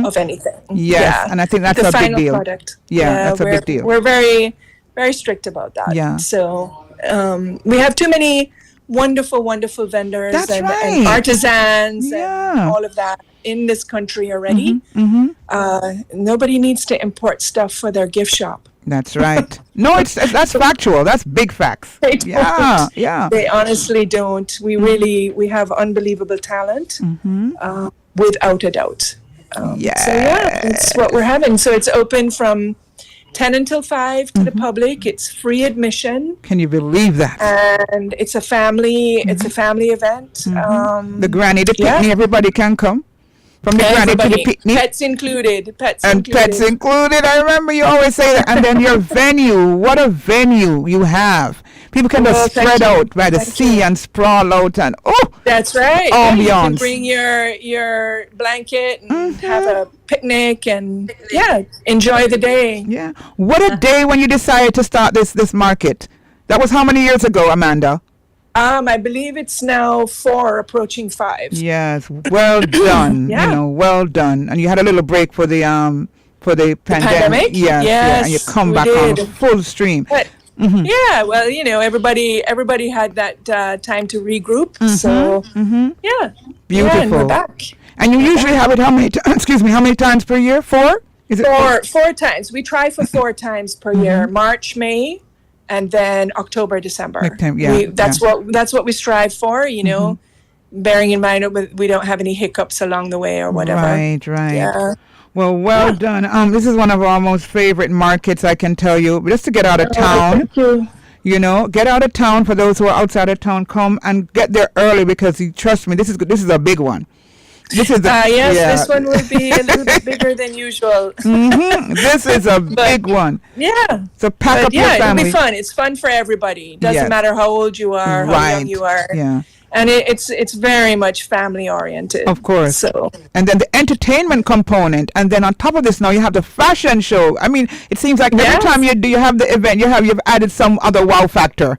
E: of anything.
A: Yes, and I think that's a big deal.
E: Product.
A: Yeah, that's a big deal.
E: We're very, very strict about that.
A: Yeah.
E: So we have too many wonderful vendors and artisans and all of that in this country already. Nobody needs to import stuff for their gift shop.
A: That's right. No, that's factual. That's big facts.
E: They don't.
A: Yeah.
E: They honestly don't. We have unbelievable talent, without a doubt. So that's what we're having. So it's open from 10 until 5 to the public. It's free admission.
A: Can you believe that?
E: And it's a family event.
A: The granny, the picnic, everybody can come. From the granny to the picnic.
E: Pets included. Pets
A: included. I remember you always say that. And then your venue. What a venue you have. People can just spread out by the sea and sprawl out and
E: that's right.
A: Ambiance.
E: You can bring your blanket and have a picnic and enjoy the day.
A: Yeah. What a day when you decided to start this market. That was how many years ago, Amanda?
E: I believe it's now 4, approaching 5.
A: Yes, well done. Well done. And you had a little break for the pandemic.
E: Yes,
A: and you come back on full stream.
E: But, yeah, well, everybody had that time to regroup. So,
A: beautiful.
E: Yeah, and we're back.
A: And you usually have it how many times per year? 4? Is it
E: 4 times? We try for 4 times per year: March, May, and then October, December. That's what we strive for. Bearing in mind we don't have any hiccups along the way or whatever.
A: Right.
E: Yeah.
A: Well done. This is one of our most favorite markets, I can tell you. Just to get out of town.
E: Thank you.
A: Get out of town. For those who are outside of town, come and get there early because trust me, this is a big one. This is
E: this one will be a little bit bigger than usual.
A: This is a big one.
E: Yeah.
A: So pack up your family.
E: It'll be fun. It's fun for everybody. Doesn't matter how old you are, how young you are.
A: Yeah.
E: And it's very much family oriented.
A: Of course.
E: So,
A: and then the entertainment component, and then on top of this, now you have the fashion show. I mean, it seems like every time you have the event, you've added some other wow factor.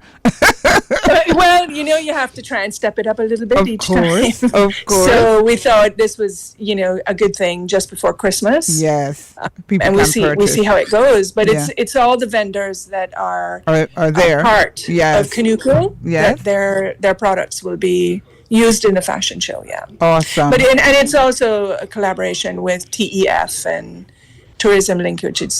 E: Well, you have to try and step it up a little bit each time.
A: Of course.
E: So we thought this was, a good thing just before Christmas.
A: Yes.
E: And we see how it goes. But it's all the vendors that are
A: there
E: part of Kanuku.
A: Yes.
E: That their products will be used in the fashion show. Yeah.
A: Awesome.
E: But and it's also a collaboration with TEF and Tourism Linkages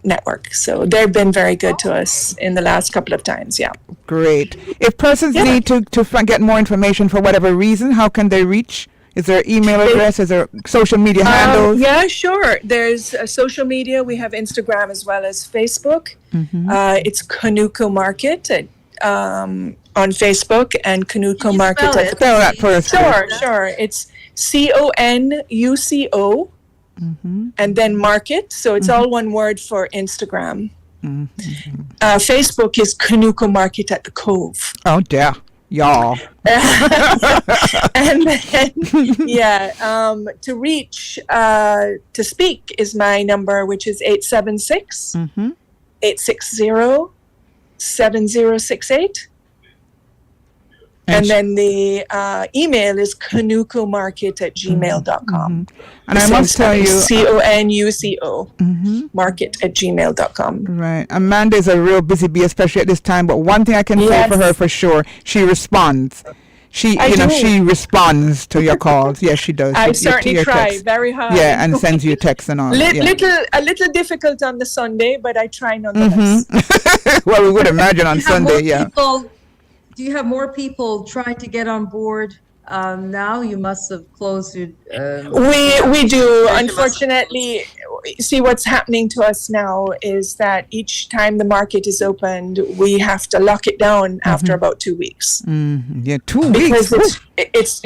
E: Network. So they've been very good to us in the last couple of times. Yeah.
A: Great. If persons need to get more information for whatever reason, how can they reach? Is there email address? Is there social media handles?
E: Yeah, sure. There's social media. We have Instagram as well as Facebook. It's Kanuku Market on Facebook and Kanuku Market.
A: Spell that first.
E: Sure. It's CONUCO and then Market. So it's all one word for Instagram. Facebook is Kanuku Market at the Cove.
A: Oh, dear. Y'all.
E: And then, to reach, to speak is my number, which is 876 860 7068. And then the email is kanukumarket@gmail.com.
A: And I must tell you,
E: CONUCO market@gmail.com.
A: Right. Amanda is a real busy bee, especially at this time. But one thing I can say for her for sure, she responds. She responds to your calls. Yes, she does.
E: I certainly try very hard.
A: Yeah, and sends you texts and all.
E: A little difficult on the Sunday, but I try nonetheless.
A: Well, we would imagine on Sunday,
C: Do you have more people trying to get on board now? You must have closed your...
E: We do. Unfortunately, see what's happening to us now is that each time the market is opened, we have to lock it down after about 2 weeks.
A: 2 weeks.
E: Because it's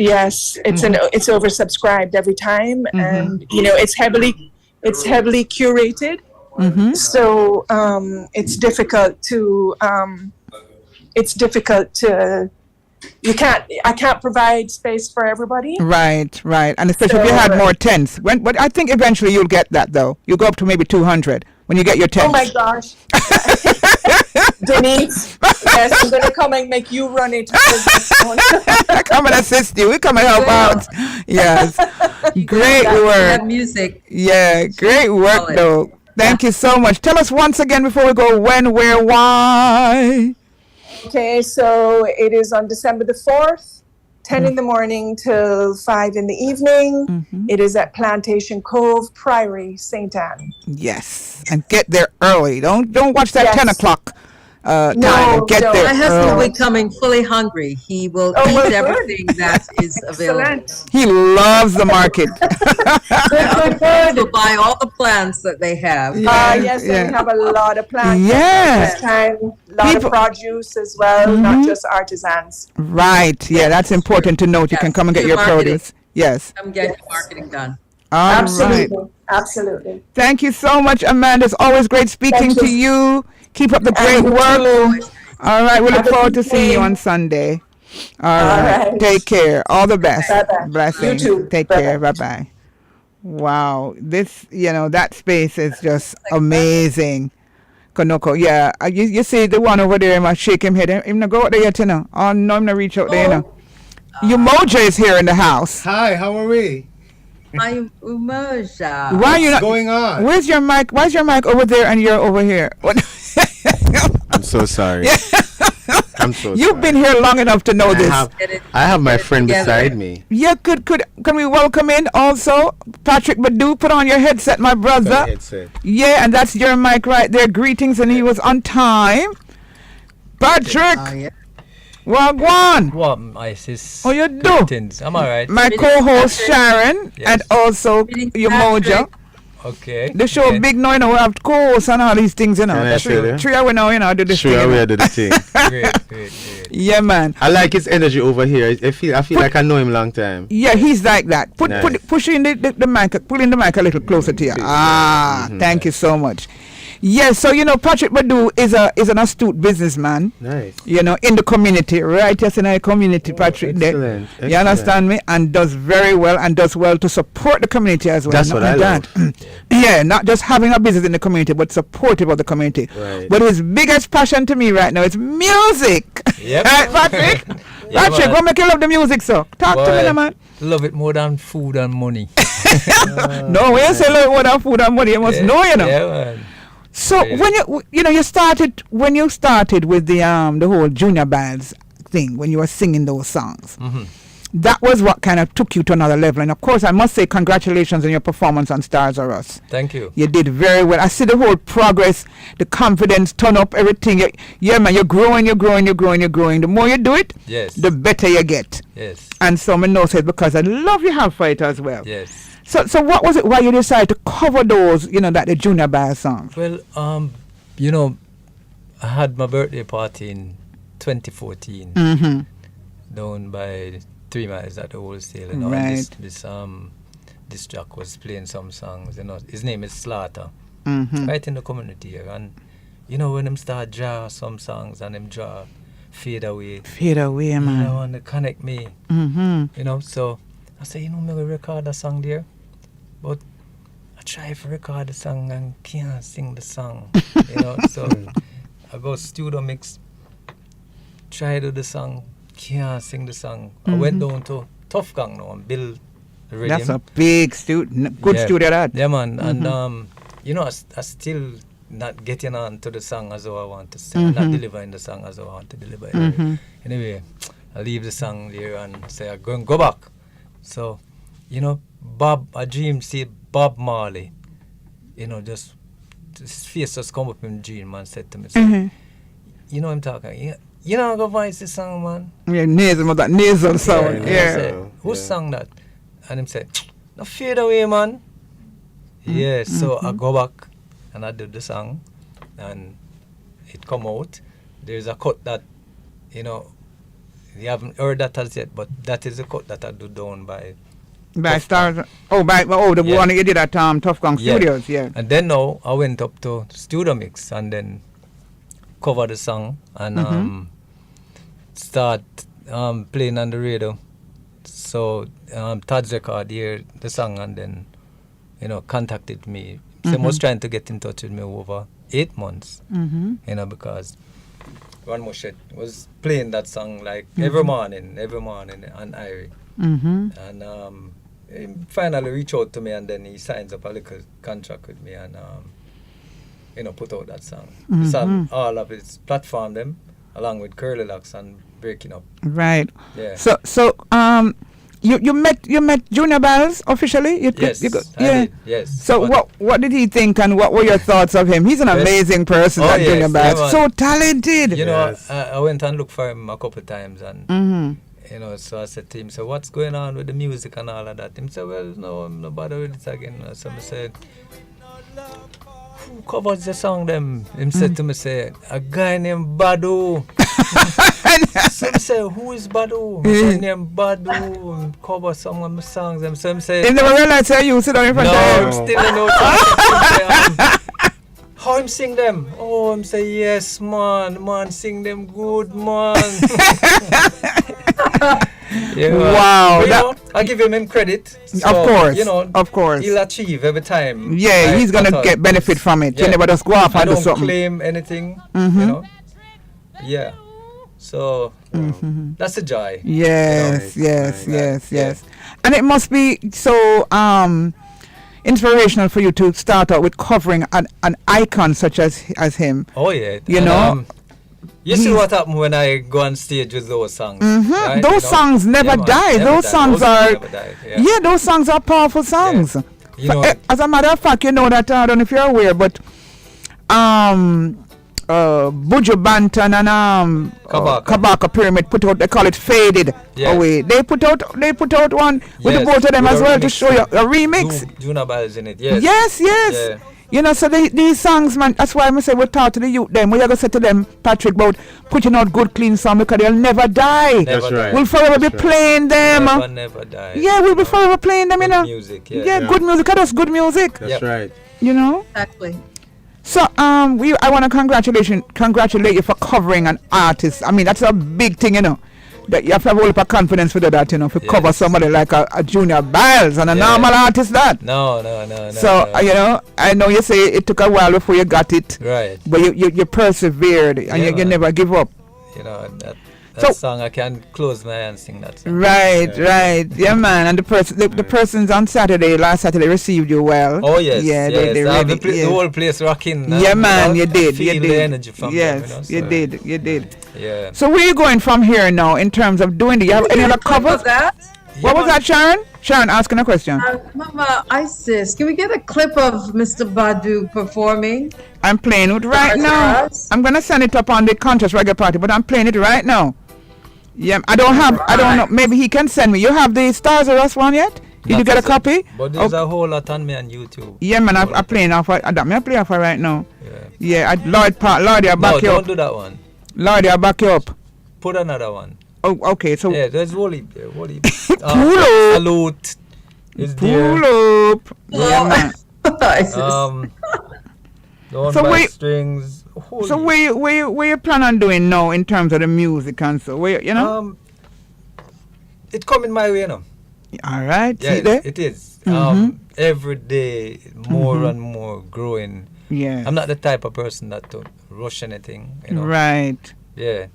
E: oversubscribed every time, and it's heavily curated. So it's difficult to. I can't provide space for everybody.
A: Right. And especially if you had more tents. But I think eventually you'll get that, though. You'll go up to maybe 200 when you get your tents.
E: Oh, my gosh. Denise, yes, I'm going to come and make you run it.
A: Come and assist you. We come and help out. Yes. Great work.
C: Music.
A: Yeah, great work, though. Thank you so much. Tell us once again before we go when, where, why.
E: Okay, so it is on December the 4th, 10 in the morning till 5 in the evening. It is at Plantation Cove, Priory, St. Anne.
A: Yes, and get there early. Don't watch that 10 o'clock time. Get there.
C: My husband will be coming fully hungry. He will eat everything that is available.
A: He loves the market.
C: Good. He'll buy all the plants that they have.
E: We have a lot of plants.
A: Yes.
E: A lot of produce as well, not just artisans.
A: Right. Yeah, that's important to note. You can come and get your produce. Yes.
C: Come get your marketing done.
E: Absolutely.
A: Right.
E: Absolutely.
A: Thank you so much, Amanda. It's always great speaking to you. Keep up the great work. All right. We look forward to seeing you on Sunday. All right. Take care. All the best.
E: Bye-bye.
A: Blessings.
E: You too.
A: Take care. Bye-bye. Wow. This, that space is just amazing. Konoko. Yeah. You see the one over there, I shake him head. I'm not go out there yet, Oh, no, I'm not reach out there, Umoja is here in the house.
F: Hi, how are we?
C: I'm Umoja.
A: Why are you not
F: going on?
A: Where's your mic? Why is your mic over there and you're over here?
F: I'm so sorry. I'm so
A: You've been here long enough to know this.
F: I have my friend beside me.
A: Yeah, can we welcome in also Patrick Badu? Put on your headset, my brother. Yeah, and that's your mic right there. Greetings, and he was on time. Patrick. Wagwan.
G: What, my sis?
A: Oh, you do?
G: I'm alright.
A: My co-host Sharon and also Umoja.
G: Okay.
A: The show big now, you know, we have co-hosts and all these things, you know. Three hours now, you know, do this thing.
F: 3 hours do the thing.
G: Great.
A: Yeah, man.
F: I like his energy over here. I feel like I know him long time.
A: Yeah, he's like that. Push in the mic, pull in the mic a little closer to you. Thank you so much. Yes, so you know, Patrick Badu is an astute businessman.
F: Nice.
A: You know, in the community, right? Yes, in our community, Patrick.
F: Excellent.
A: You understand me? And does very well and does well to support the community as well.
F: That's what I love.
A: Yeah, not just having a business in the community, but supportive of the community.
F: Right.
A: But his biggest passion to me right now is music.
G: Yep.
A: Right, Patrick? Patrick, what make you love the music, so? Talk to me, man.
G: Love it more than food and money.
A: No, when you say love it more than food and money, you must know, you know.
G: Yeah, man.
A: So when you started with the whole junior bands thing, when you were singing those songs, that was what kind of took you to another level. And of course, I must say congratulations on your performance on Stars Are Us.
G: Thank you.
A: You did very well. I see the whole progress, the confidence, turn up, everything. Yeah, man, you're growing. The more you do it,
G: yes,
A: the better you get.
G: Yes.
A: And someone knows it because I love you have for it as well.
G: Yes.
A: So what was it why you decided to cover those, you know, that the junior band songs?
G: Well, you know, I had my birthday party in 2014 down by 3 miles at the wholesale, you know,
A: right.
G: and this track was playing some songs, you know. His name is Slaughter, right in the community here. And you know, when them start draw some songs and them draw Fade Away, man, you know, and they connect me, you know. So I say, you know, maybe record a song there, but I try to record the song and can't sing the song, you know. So I go studio mix, try to do the song, can't sing the song. I went down to Tough Gang now and build the rhythm.
A: That's a big studio, good studio that.
G: Yeah, man. And you know, I still not getting on to the song as though I want to sing, not delivering the song as though I want to deliver it. Anyway, I leave the song there and say I go back. So, you know, I dream see Bob Marley, you know, just his face just come up in dream and said to me, say, you know I'm talking, you know I go voice this song, man.
A: Yeah, nasal sound. Yeah.
G: Said, who sang that? And him said, no, Fade Away, man. Yeah, so I go back and I did the song and it come out. There's a cut that, you know, you haven't heard that as yet, but that is a cut that I do down by
A: Stars. The one that you did at Tough Gang Studios, yeah.
G: And then now I went up to studio mix and then cover the song and start playing on the radio. So Todd's record hear the song and then, you know, contacted me. So was trying to get in touch with me over 8 months, you know, because Ron Moshet was playing that song like every morning on Irie. And he finally reached out to me and then he signs up a little contract with me and, you know, put out that song. It's on all of his platform them, along with Curly Locks and Breaking Up.
A: Right.
G: Yeah.
A: So you met Junior Bells officially?
G: Yes, I did, yes.
A: So what did he think and what were your thoughts of him? He's an amazing person, Junior Bells. So talented.
G: You know, I went and looked for him a couple of times and you know, so I said to him, so what's going on with the music and all of that? He said, well, no, I'm not bothered with it again. So I said, who covers the song them? He said to me, say, a guy named Badu. So I said, who is Badu? He said, named Badu, cover some of my songs. And so I said,
A: he never realized how you sit on in front of him.
G: No, still in no how him sing them? Oh, I'm say yes, man, sing them good, man. Yeah,
A: wow,
G: you know, I give him credit. So,
A: of course,
G: you know,
A: of course,
G: he'll achieve every time.
A: Yeah, he's gonna get benefit from it. Yeah. You never just go off and do something.
G: I don't claim anything, you know. Yeah, so that's a joy.
A: Yes, you know? yes. And it must be so inspirational for you to start out with covering an icon such as him.
G: Oh yeah,
A: you know.
G: You see what happens when I go on stage with those songs. Right?
A: Those songs never die. Those songs are those songs are powerful songs. You know, as a matter of fact, you know that I don't know if you're aware, but Buju Banton and Kabaka Pyramid put out. They call it Faded Away. They put out one with the both of them as well to show you a remix.
G: Juna Biles in it. Yes.
A: Yes.
G: Yeah.
A: You know, so these songs, man, that's why I say we talk to the youth them. We are going to say to them, Patrick, about putting out good, clean songs because they'll never die.
F: That's right.
A: We'll forever be playing them.
G: Never die.
A: Yeah, we'll be forever playing them,
G: good
A: you know.
G: Music,
A: good music. That's good music.
F: That's right.
A: You know?
C: Exactly.
A: So, I want to congratulate you for covering an artist. I mean, that's a big thing, you know. That you have to have a lot of confidence for that, you know, to cover somebody like a Junior Biles and a normal artist that.
G: No.
A: So, you know, I know you say it took a while before you got it.
G: Right.
A: But you persevered and you never give up.
G: You know, that song, I can close my eyes and sing that song.
A: Right. Yeah, man. And the persons on last Saturday received you well.
G: Oh, yes.
A: Yeah,
G: yes.
A: they really,
G: the whole place rocking.
A: Yeah, man, you did.
G: Feel the energy from them, you know, so.
A: You did.
G: Yeah.
A: So where are you going from here now in terms of doing the? You have any other covers? What was that, Sharon? Sharon asking a question.
C: Mama Isis, can we get a clip of Mr. Badu performing?
A: I'm playing it right now. I'm gonna send it up on the Conscious Reggae Party, but I'm playing it right now. Yeah, I don't know. Maybe he can send me. You have the Stars of Us one yet? Did you get a copy?
G: But there's a whole lot on me on YouTube.
A: Yeah, man, I'm playing off. I play off right now. Yeah. Lord, I'll back you up.
G: No, don't do that one.
A: Lord, I'll back you up.
G: Put another one.
A: Oh, okay. So
G: yeah, there's Wally there. Wally.
A: Pull up.
G: Salute. Is there.
A: Pull up. Yeah, man.
G: Don't strings. Holy.
A: So where you plan on doing now in terms of the music and so where you know?
G: It coming my way now.
A: All right.
G: Yeah,
A: see there?
G: it is. Every day more and more growing.
A: Yeah.
G: I'm not the type of person that to rush anything. You know.
A: Right.
G: Yeah.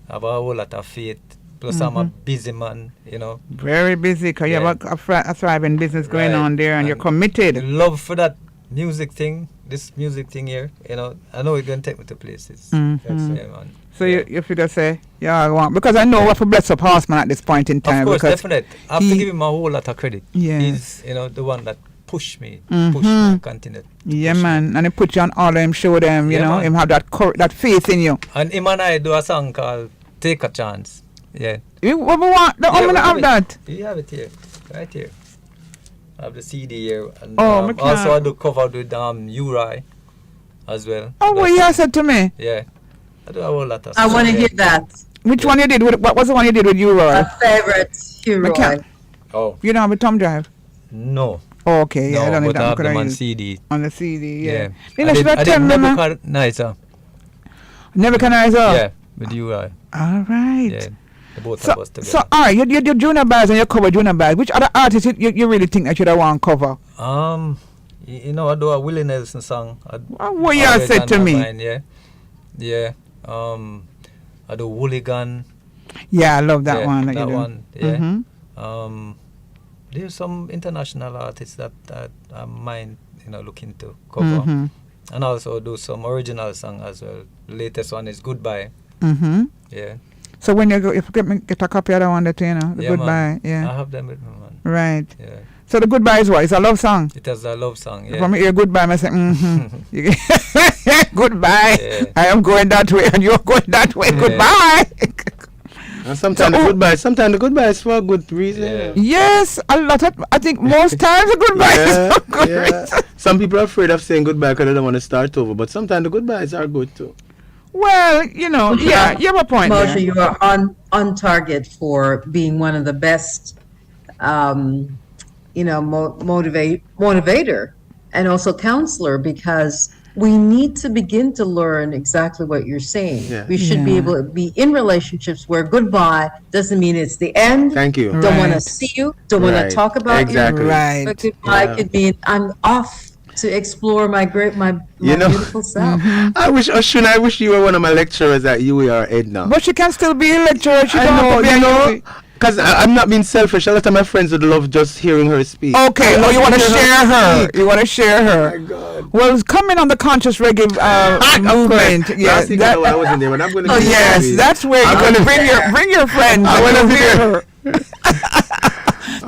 G: I have a whole lot of faith. Plus I'm a busy man, you know.
A: Very busy because you have a thriving business going on there and you're committed.
G: Love for that music thing, this music thing here, you know. I know it's going to take me to places. That's it, man.
A: So you figure say, I want, because I know we have to bless up Horseman at this point in time.
G: Of course,
A: because
G: definitely. I have to give him a whole lot of credit.
A: Yeah.
G: He's, you know, the one that pushed me, and continued.
A: Yeah, man. And he put you on all of them, show them, you know, him have that faith in you.
G: And him and I do a song called Take a Chance. Yeah.
A: What we want? Have that.
G: You have it here, right here. I have the CD here, and
A: also
G: I do cover with Uri as well.
A: Oh, what you said to me?
G: Yeah, I do a whole lot of.
C: I want to hear that.
A: Which one you did? What was the one you did with Uri?
C: My favorite, Uri.
A: Oh. You don't have a thumb drive?
G: No.
A: Oh, okay.
G: No,
A: I don't
G: but I have them
A: on
G: CD.
A: On the CD, yeah.
G: I did Nebuchadnezzar.
A: Nebuchadnezzar?
G: Yeah, with Uri.
A: All right.
G: Yeah. Both of us together.
A: So, all right, you do Junior Biles and you cover Junior Biles. Which other artists you really think that you don't want to cover?
G: You know, I do a Willie Nelson song.
A: What you said to me?
G: Yeah. I do Hooligan.
A: Yeah, I love that one.
G: That one, yeah. There's some international artists that I mind, you know, looking to cover. And also do some original song as well. The latest one is Goodbye. Yeah.
A: So when you go, if you get a copy of that one, you know, the Goodbye.
G: Man.
A: Yeah.
G: I have them with me, man.
A: Right.
G: Yeah.
A: So the Goodbye is what? It's a love song?
G: It is a love song, yeah.
A: From me hear Goodbye, I say, Goodbye.
G: Yeah.
A: I am going that way and you're going that way. Goodbye.
F: And sometimes the goodbye is for a good reason.
G: Yeah.
A: Yes, I think most times the goodbye is for good reason.
F: Some people are afraid of saying goodbye because they don't want to start over, but sometimes the goodbyes are good too.
A: Well, you know, yeah, you have a point.
C: Moshe, you are on target for being one of the best, motivator and also counselor, because we need to begin to learn exactly what you're saying. Yeah. We should be able to be in relationships where goodbye doesn't mean it's the end.
F: Thank you.
C: Don't want to see you. Don't want to talk about you.
A: Right.
C: But goodbye could mean I'm off to explore my beautiful self.
F: I wish you were one of my lecturers at UA or Edna.
A: But she can still be a lecturer. She
F: because I'm not being selfish. A lot of my friends would love just hearing her speak.
A: Okay, you want to share her. You want to share her.
F: Oh my God.
A: Well, coming on the Conscious Reggae movement.
F: Yes, I wasn't there, but I'm going to.
A: Oh yes, that's where you're going to bring your friends. I want to hear her.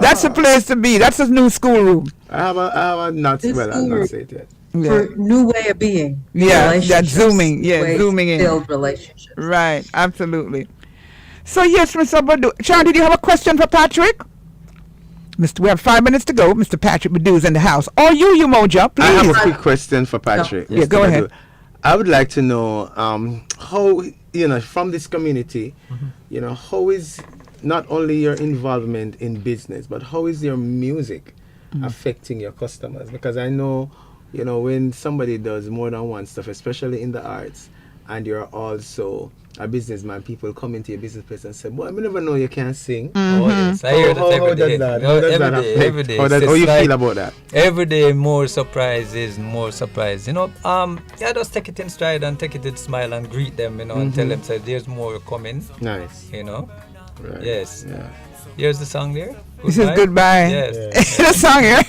A: That's the place to be. That's a new schoolroom.
F: I have a not say it yet.
C: for new way of being.
A: Yeah, that
C: relationships,
A: zooming. Yeah,
C: ways
A: zooming
C: to
A: in.
C: build relationships.
A: Right, absolutely. So yes, Mr. Badu. Sean, did you have a question for Patrick? We have 5 minutes to go. Mr. Patrick Badu's in the house. Or you Moja, please.
F: I have a quick question for Patrick.
A: Yeah, go ahead.
F: I would like to know how, from this community, how is not only your involvement in business, but how is your music affecting your customers? Because I know, when somebody does more than one stuff, especially in the arts, and you're also a businessman, people come into your business place and say, "Boy, I never know you can sing."
G: Oh yes, I hear that every day.
F: How does that affect?
G: Every day.
F: How you feel about that?
G: Every day, more surprises, more surprise. Just take it in stride and take it in smile and greet them, and tell them, say, there's more coming.
F: Nice.
G: Right. Yes.
F: Yeah.
G: Here's the song there. Goodbye.
A: This is Goodbye.
G: Yes.
A: The song here.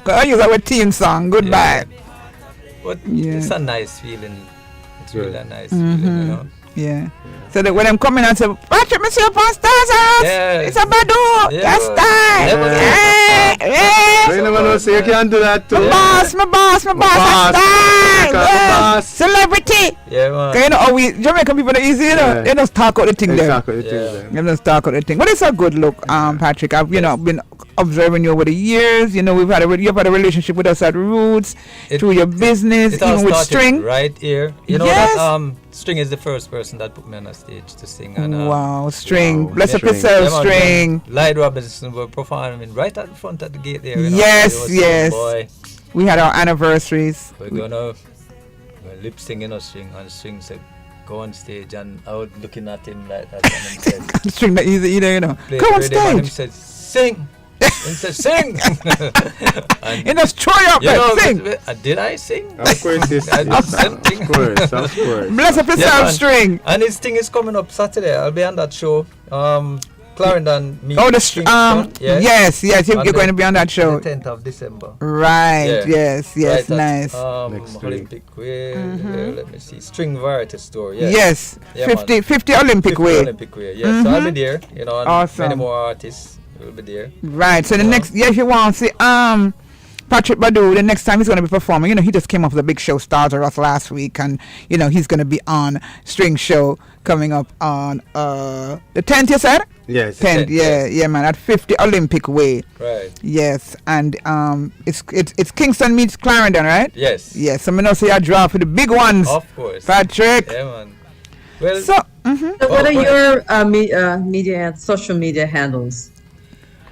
A: I use our team song, Goodbye.
G: But
A: Yeah.
G: it's a nice feeling. It's really a nice feeling,
A: Yeah. So that when I'm coming and say, Patrick, Monsieur Pastors, it's a Badu. That's time.
F: You never know, so you can do that too.
A: My boss, that's time. Celebrity.
G: Yeah, man.
A: Jamaican people are easy, They just talk out the thing there. They just talk out the thing. But it's a good look, Patrick. I've been observing you over the years. You've had a relationship with us at Roots through your business, even with String.
G: Right here. That String is the first person that put me on a stage to sing. And,
A: wow, String. Bless up yourself, String.
G: Lyde Robinson were performing right at the front of the gate there.
A: Yes.
G: Boy.
A: We had our anniversaries.
G: We're lip singing or String, and String said, go on stage, and I was looking at him like that, and he said,
A: String that easy, Come on stage.
G: And he said, sing. And said, sing.
A: And just throw you up sing.
G: Did I sing?
F: Of course, yes. Of course.
A: Bless up yourself, String.
G: And his thing is coming up Saturday. I'll be on that show. Clarendon meet.
A: Oh, yes, you're going to be on that show.
G: The 10th of December.
A: Right, yes,
G: right
A: nice.
G: Olympic Way, let me see, String Variety Store,
A: yes. 50 Olympic Way.
G: Olympic Way, yes. So I'll be there, and
A: awesome.
G: Many more artists will be there.
A: Right, so the next, if you want to see, Patrick Badu, the next time he's going to be performing, he just came off the big show Stars of Us last week, and he's going to be on String Show coming up on the 10th, you said?
F: Yes.
A: 10th, yeah, man, at 50 Olympic Way.
G: Right.
A: Yes, and it's Kingston meets Clarendon, right?
G: Yes.
A: Yes, so I'm going to say I draw for the big ones.
G: Of course.
A: Patrick.
G: Yeah, man. Well,
C: So what are your social media handles?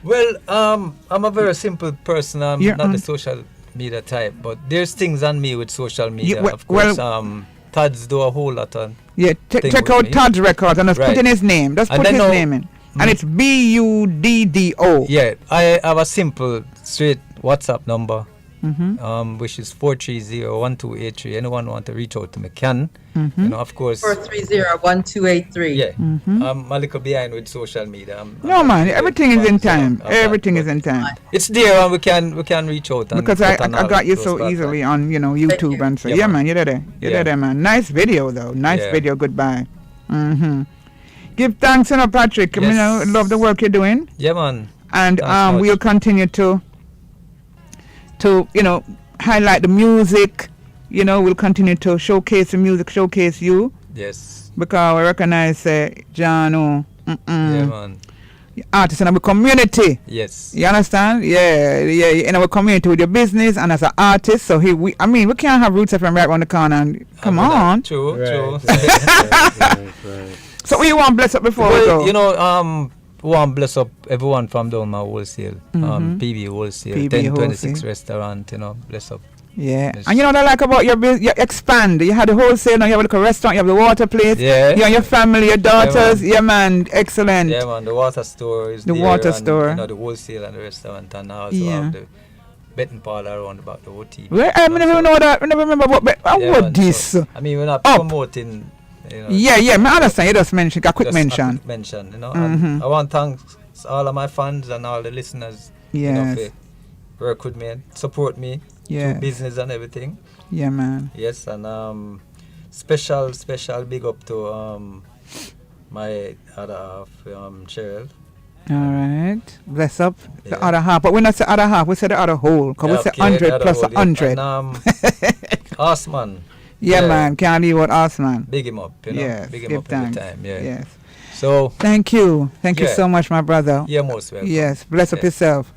G: Well, I'm a very simple person. I'm not the social media type, but there's things on me with social media. Of course, Todd's do a whole lot on.
A: Yeah, check out Todd's records and just put in his name. Just put his name in. And it's Buddo.
G: Yeah, I have a simple, straight WhatsApp number, which is 430-1283. Anyone want to reach out to me can. Of course.
C: 430-1283.
G: Yeah. I'm a little behind with social media.
A: No, man, everything is in time. Everything is in time.
G: It's there, and we can reach out. And
A: because I got you so easily on YouTube and so yeah, man, you're there. You're there, man. Nice video though. Nice video. Goodbye. Give thanks, Patrick.
G: Yes.
A: Love the work you're doing.
G: Yeah, man.
A: And we'll continue to highlight the music. We'll continue to showcase the music, showcase you.
G: Yes.
A: Because we recognize John.
G: Yeah, man.
A: Artists in our community.
G: Yes.
A: You understand? Yeah. In our community with your business and as an artist. So we can't have Roots FM right around the corner. And come on.
G: True.
F: Right.
A: So what you want bless up before we go?
G: Want bless up everyone from down my wholesale, PB Wholesale, 1026 restaurant. Bless up.
A: Yeah, yes. And what I like about your business, you expand. You have the wholesale, now you have like a restaurant, you have the water place.
G: Yeah.
A: You and your family, your daughters. Yeah, man, excellent.
G: Yeah, man, the water store is
A: the
G: there,
A: water
G: and,
A: store.
G: The wholesale and the restaurant, and I also have the betting parlor around about the OT.
A: Well, I never know that. I never remember what this.
G: So, we're not promoting.
A: Yeah, I understand. You just mentioned a quick mention.
G: A quick mention, and I want to thank all of my fans and all the listeners.
A: Yes.
G: For work with me and support me.
A: Yeah.
G: Business and everything.
A: Yeah, man.
G: Yes, and special big up to my other half, Cheryl.
A: All right. Bless up the other half. But we not say other half. We say the other whole. Because we say 100 plus 100.
G: Osman.
A: Yeah, man. Can't leave out Osman.
G: Big him up, you know.
A: Yes.
G: Big him up every time. Yeah.
A: Yes.
G: So.
A: Thank you. Thank you so much, my brother.
G: You're most welcome.
A: Yes. Bless up yourself.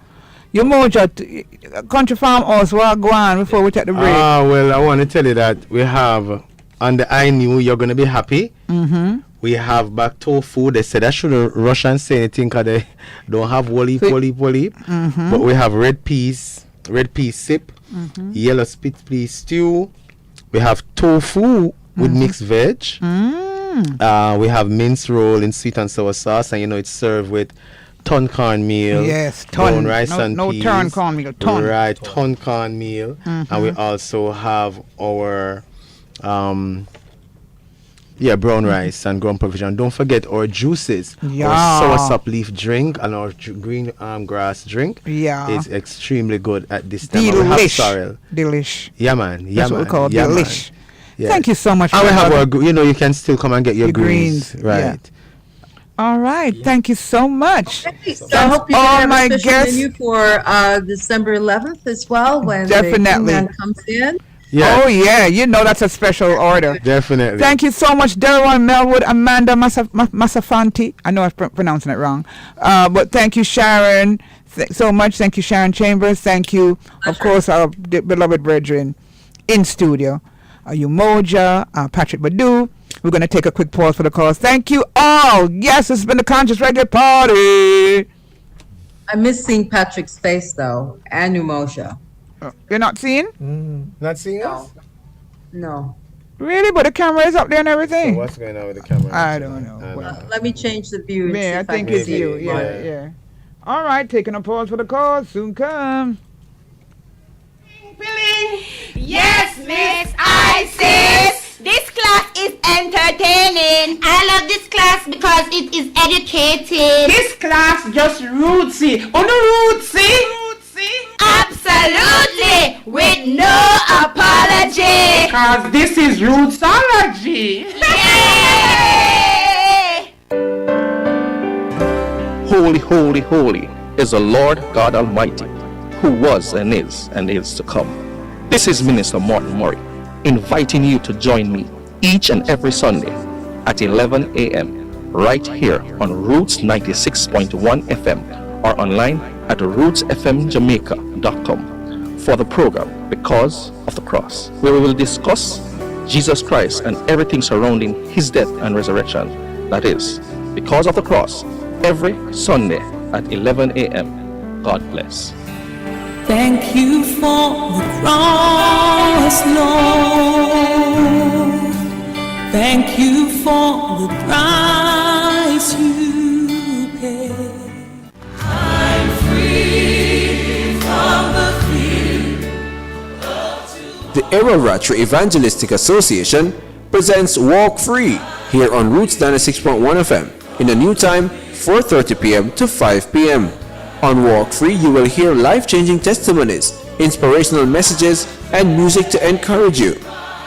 A: Your mojo, country farm house, what go on before we take the break?
F: Well, I want to tell you that we have, on the I Knew You're Going to Be Happy.
A: Mm-hmm.
F: We have back tofu. They said I shouldn't rush and say anything because they don't have wally.
A: Mm-hmm.
F: But we have red peas sip, yellow split pea stew. We have tofu with mixed veg. We have mince roll in sweet and sour sauce, and it's served with ton cornmeal.
A: Yes, ton.
F: Brown rice and
A: no
F: peas.
A: turn cornmeal, ton.
F: Right, ton cornmeal. And we also have our brown rice and ground provision. Don't forget our juices.
A: Yeah.
F: Our soursop leaf drink and our green grass drink.
A: Yeah.
F: It's extremely good at this time. And we have sorrel.
A: Delish.
F: Yeah, man.
A: That's what we call delish.
F: Yeah.
A: Thank you so much.
F: And we have our, you can still come and get your greens. Right.
A: Yeah. All right. Thank you so much.
C: So I hope you have a special menu for December 11th as well when
A: Definitely.
C: the man comes in.
F: Yeah.
A: Oh, yeah. That's a special order.
F: Definitely.
A: Thank you so much, Derwan Melwood, Amanda Masafanti. I know I'm pronouncing it wrong. But thank you, Sharon, so much. Thank you, Sharon Chambers. Thank you, of course, our beloved brethren in studio, Umoja, Patrick Badu. We're going to take a quick pause for the calls. Thank you all. Yes, it's been the Conscious Reggae Party.
C: I miss seeing Patrick's face, though, and Umoja.
A: You're not seeing?
F: Not seeing us?
C: No.
A: Really? But the camera is up there and everything.
F: So what's going on with the camera?
A: I don't know.
C: Let me change the view. And
A: I think it's you. Yeah. All right, taking a pause for the call. Soon come.
H: Yes, Miss Isis. This class is entertaining. I love this class because it is educating.
I: This class just rootsy. Rootsy?
H: Absolutely, with no apology.
I: Because this is Rootsology.
H: Yay!
J: Holy, holy, holy is the Lord God Almighty, who was and is to come. This is Minister Martin Murray, inviting you to join me each and every Sunday at 11 a.m. right here on Roots 96.1 FM or online at rootsfmjamaica.com for the program Because of the Cross, where we will discuss Jesus Christ and everything surrounding his death and resurrection. That is, Because of the Cross, every Sunday at 11 a.m. God bless.
K: Thank you for the cross, Lord. Thank you for the price you paid. I'm free from the fear.
L: The Araratri Evangelistic Association presents Walk Free here on Roots 96.1 FM in a new time, 4:30 p.m. to 5 p.m. On Walk Free, you will hear life-changing testimonies, inspirational messages, and music to encourage you.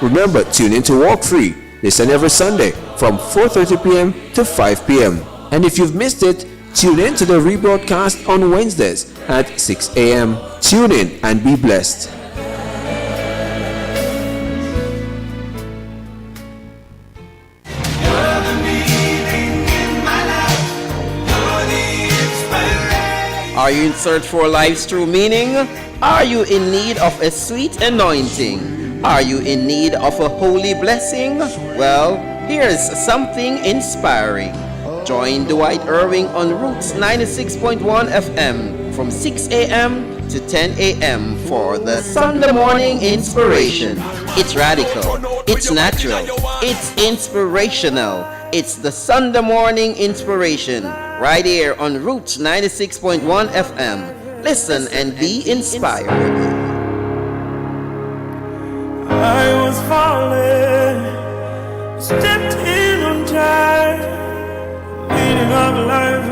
L: Remember, tune in to Walk Free. Listen every Sunday from 4:30 p.m. to 5 p.m. And if you've missed it, tune in to the rebroadcast on Wednesdays at 6 a.m. Tune in and be blessed.
M: Are you in search for life's true meaning? Are you in need of a sweet anointing? Are you in need of a holy blessing? Well, here's something inspiring. Join Dwight Irving on Roots 96.1 FM from 6 a.m. to 10 a.m. for the Sunday morning inspiration. It's radical, it's natural, it's inspirational. It's the Sunday morning inspiration right here on Roots 96.1 FM. Listen and be inspired.
K: I was falling, stepped in on time, leading of life.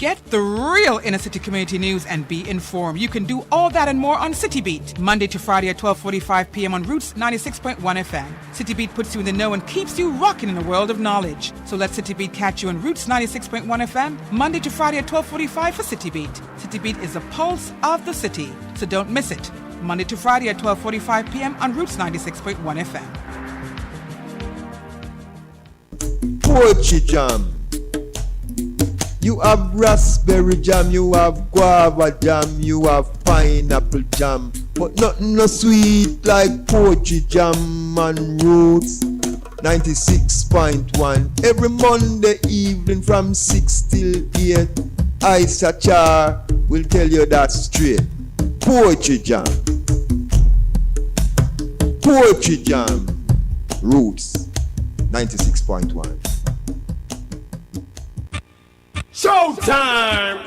N: Get the real inner city community news and be informed. You can do all that and more on City Beat, Monday to Friday at 12:45 p.m. on Roots 96.1 FM. City Beat puts you in the know and keeps you rocking in a world of knowledge. So let City Beat catch you on Roots 96.1 FM, Monday to Friday at 12:45 for City Beat. City Beat is the pulse of the city, so don't miss it. Monday to Friday at 12:45 p.m. on Roots 96.1 FM.
O: Poetry jam. You have raspberry jam, you have guava jam, you have pineapple jam, but nothing no sweet like poetry jam and Roots 96.1. Every Monday evening from 6 till 8, Isa Char will tell you that straight. Poetry jam. Poetry jam. Roots 96.1.
P: Showtime!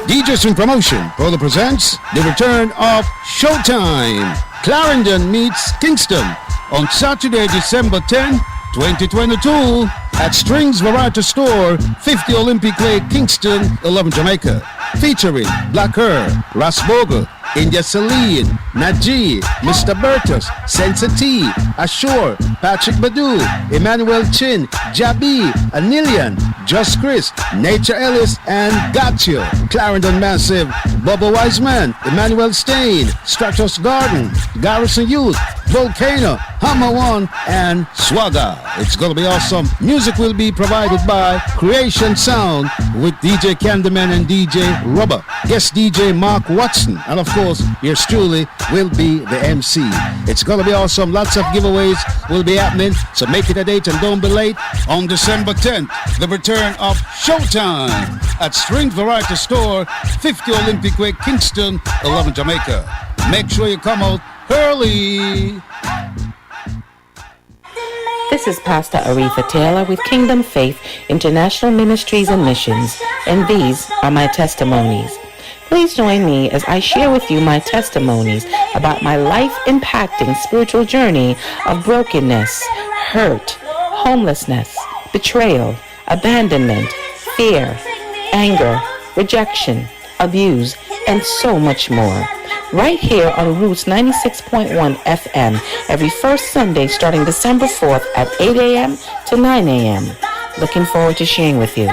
P: DJ Swing Promotion proudly presents the return of Showtime. Clarendon meets Kingston on Saturday, December 10, 2022 at Strings Variety Store, 50 Olympic Way, Kingston, 11 Jamaica. Featuring Black Her, Rasbogle, India Celine, Najee, Mr. Bertus, Sensa T, Ashore, Patrick Badu, Emmanuel Chin, Jabi, Anilian, Just Chris, Nature Ellis, and Gotcha. Clarendon Massive, Bubba Wiseman, Emmanuel Stain, Stratos Garden, Garrison Youth, Volcano, Hammer One, and Swagger. It's gonna be awesome. Music will be provided by Creation Sound with DJ Candyman and DJ Rubber. Guest DJ Mark Watson, and of course, yours truly will be the MC. It's gonna be awesome. Lots of giveaways will be happening, so make it a date and don't be late. On December 10th, the return of Showtime at String Variety Store, 50 Olympic Way, Kingston, 11 Jamaica. Make sure you come out early.
Q: This is Pastor Aretha Taylor with Kingdom Faith International Ministries and Missions, and these are my testimonies. Please join me as I share with you my testimonies about my life-impacting spiritual journey of brokenness, hurt, homelessness, betrayal, abandonment, fear, anger, rejection, abuse, and so much more. Right here on Roots 96.1 FM every first Sunday starting December 4th at 8 a.m. to 9 a.m. Looking forward to sharing with you.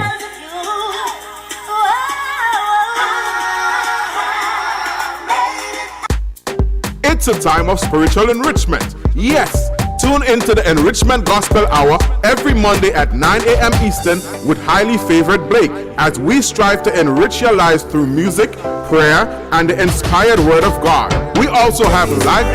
R: It's a time of spiritual enrichment. Yes, tune into the Enrichment Gospel Hour every Monday at 9 a.m. Eastern with highly favored Blake as we strive to enrich your lives through music, prayer, and the inspired Word of God. We also have live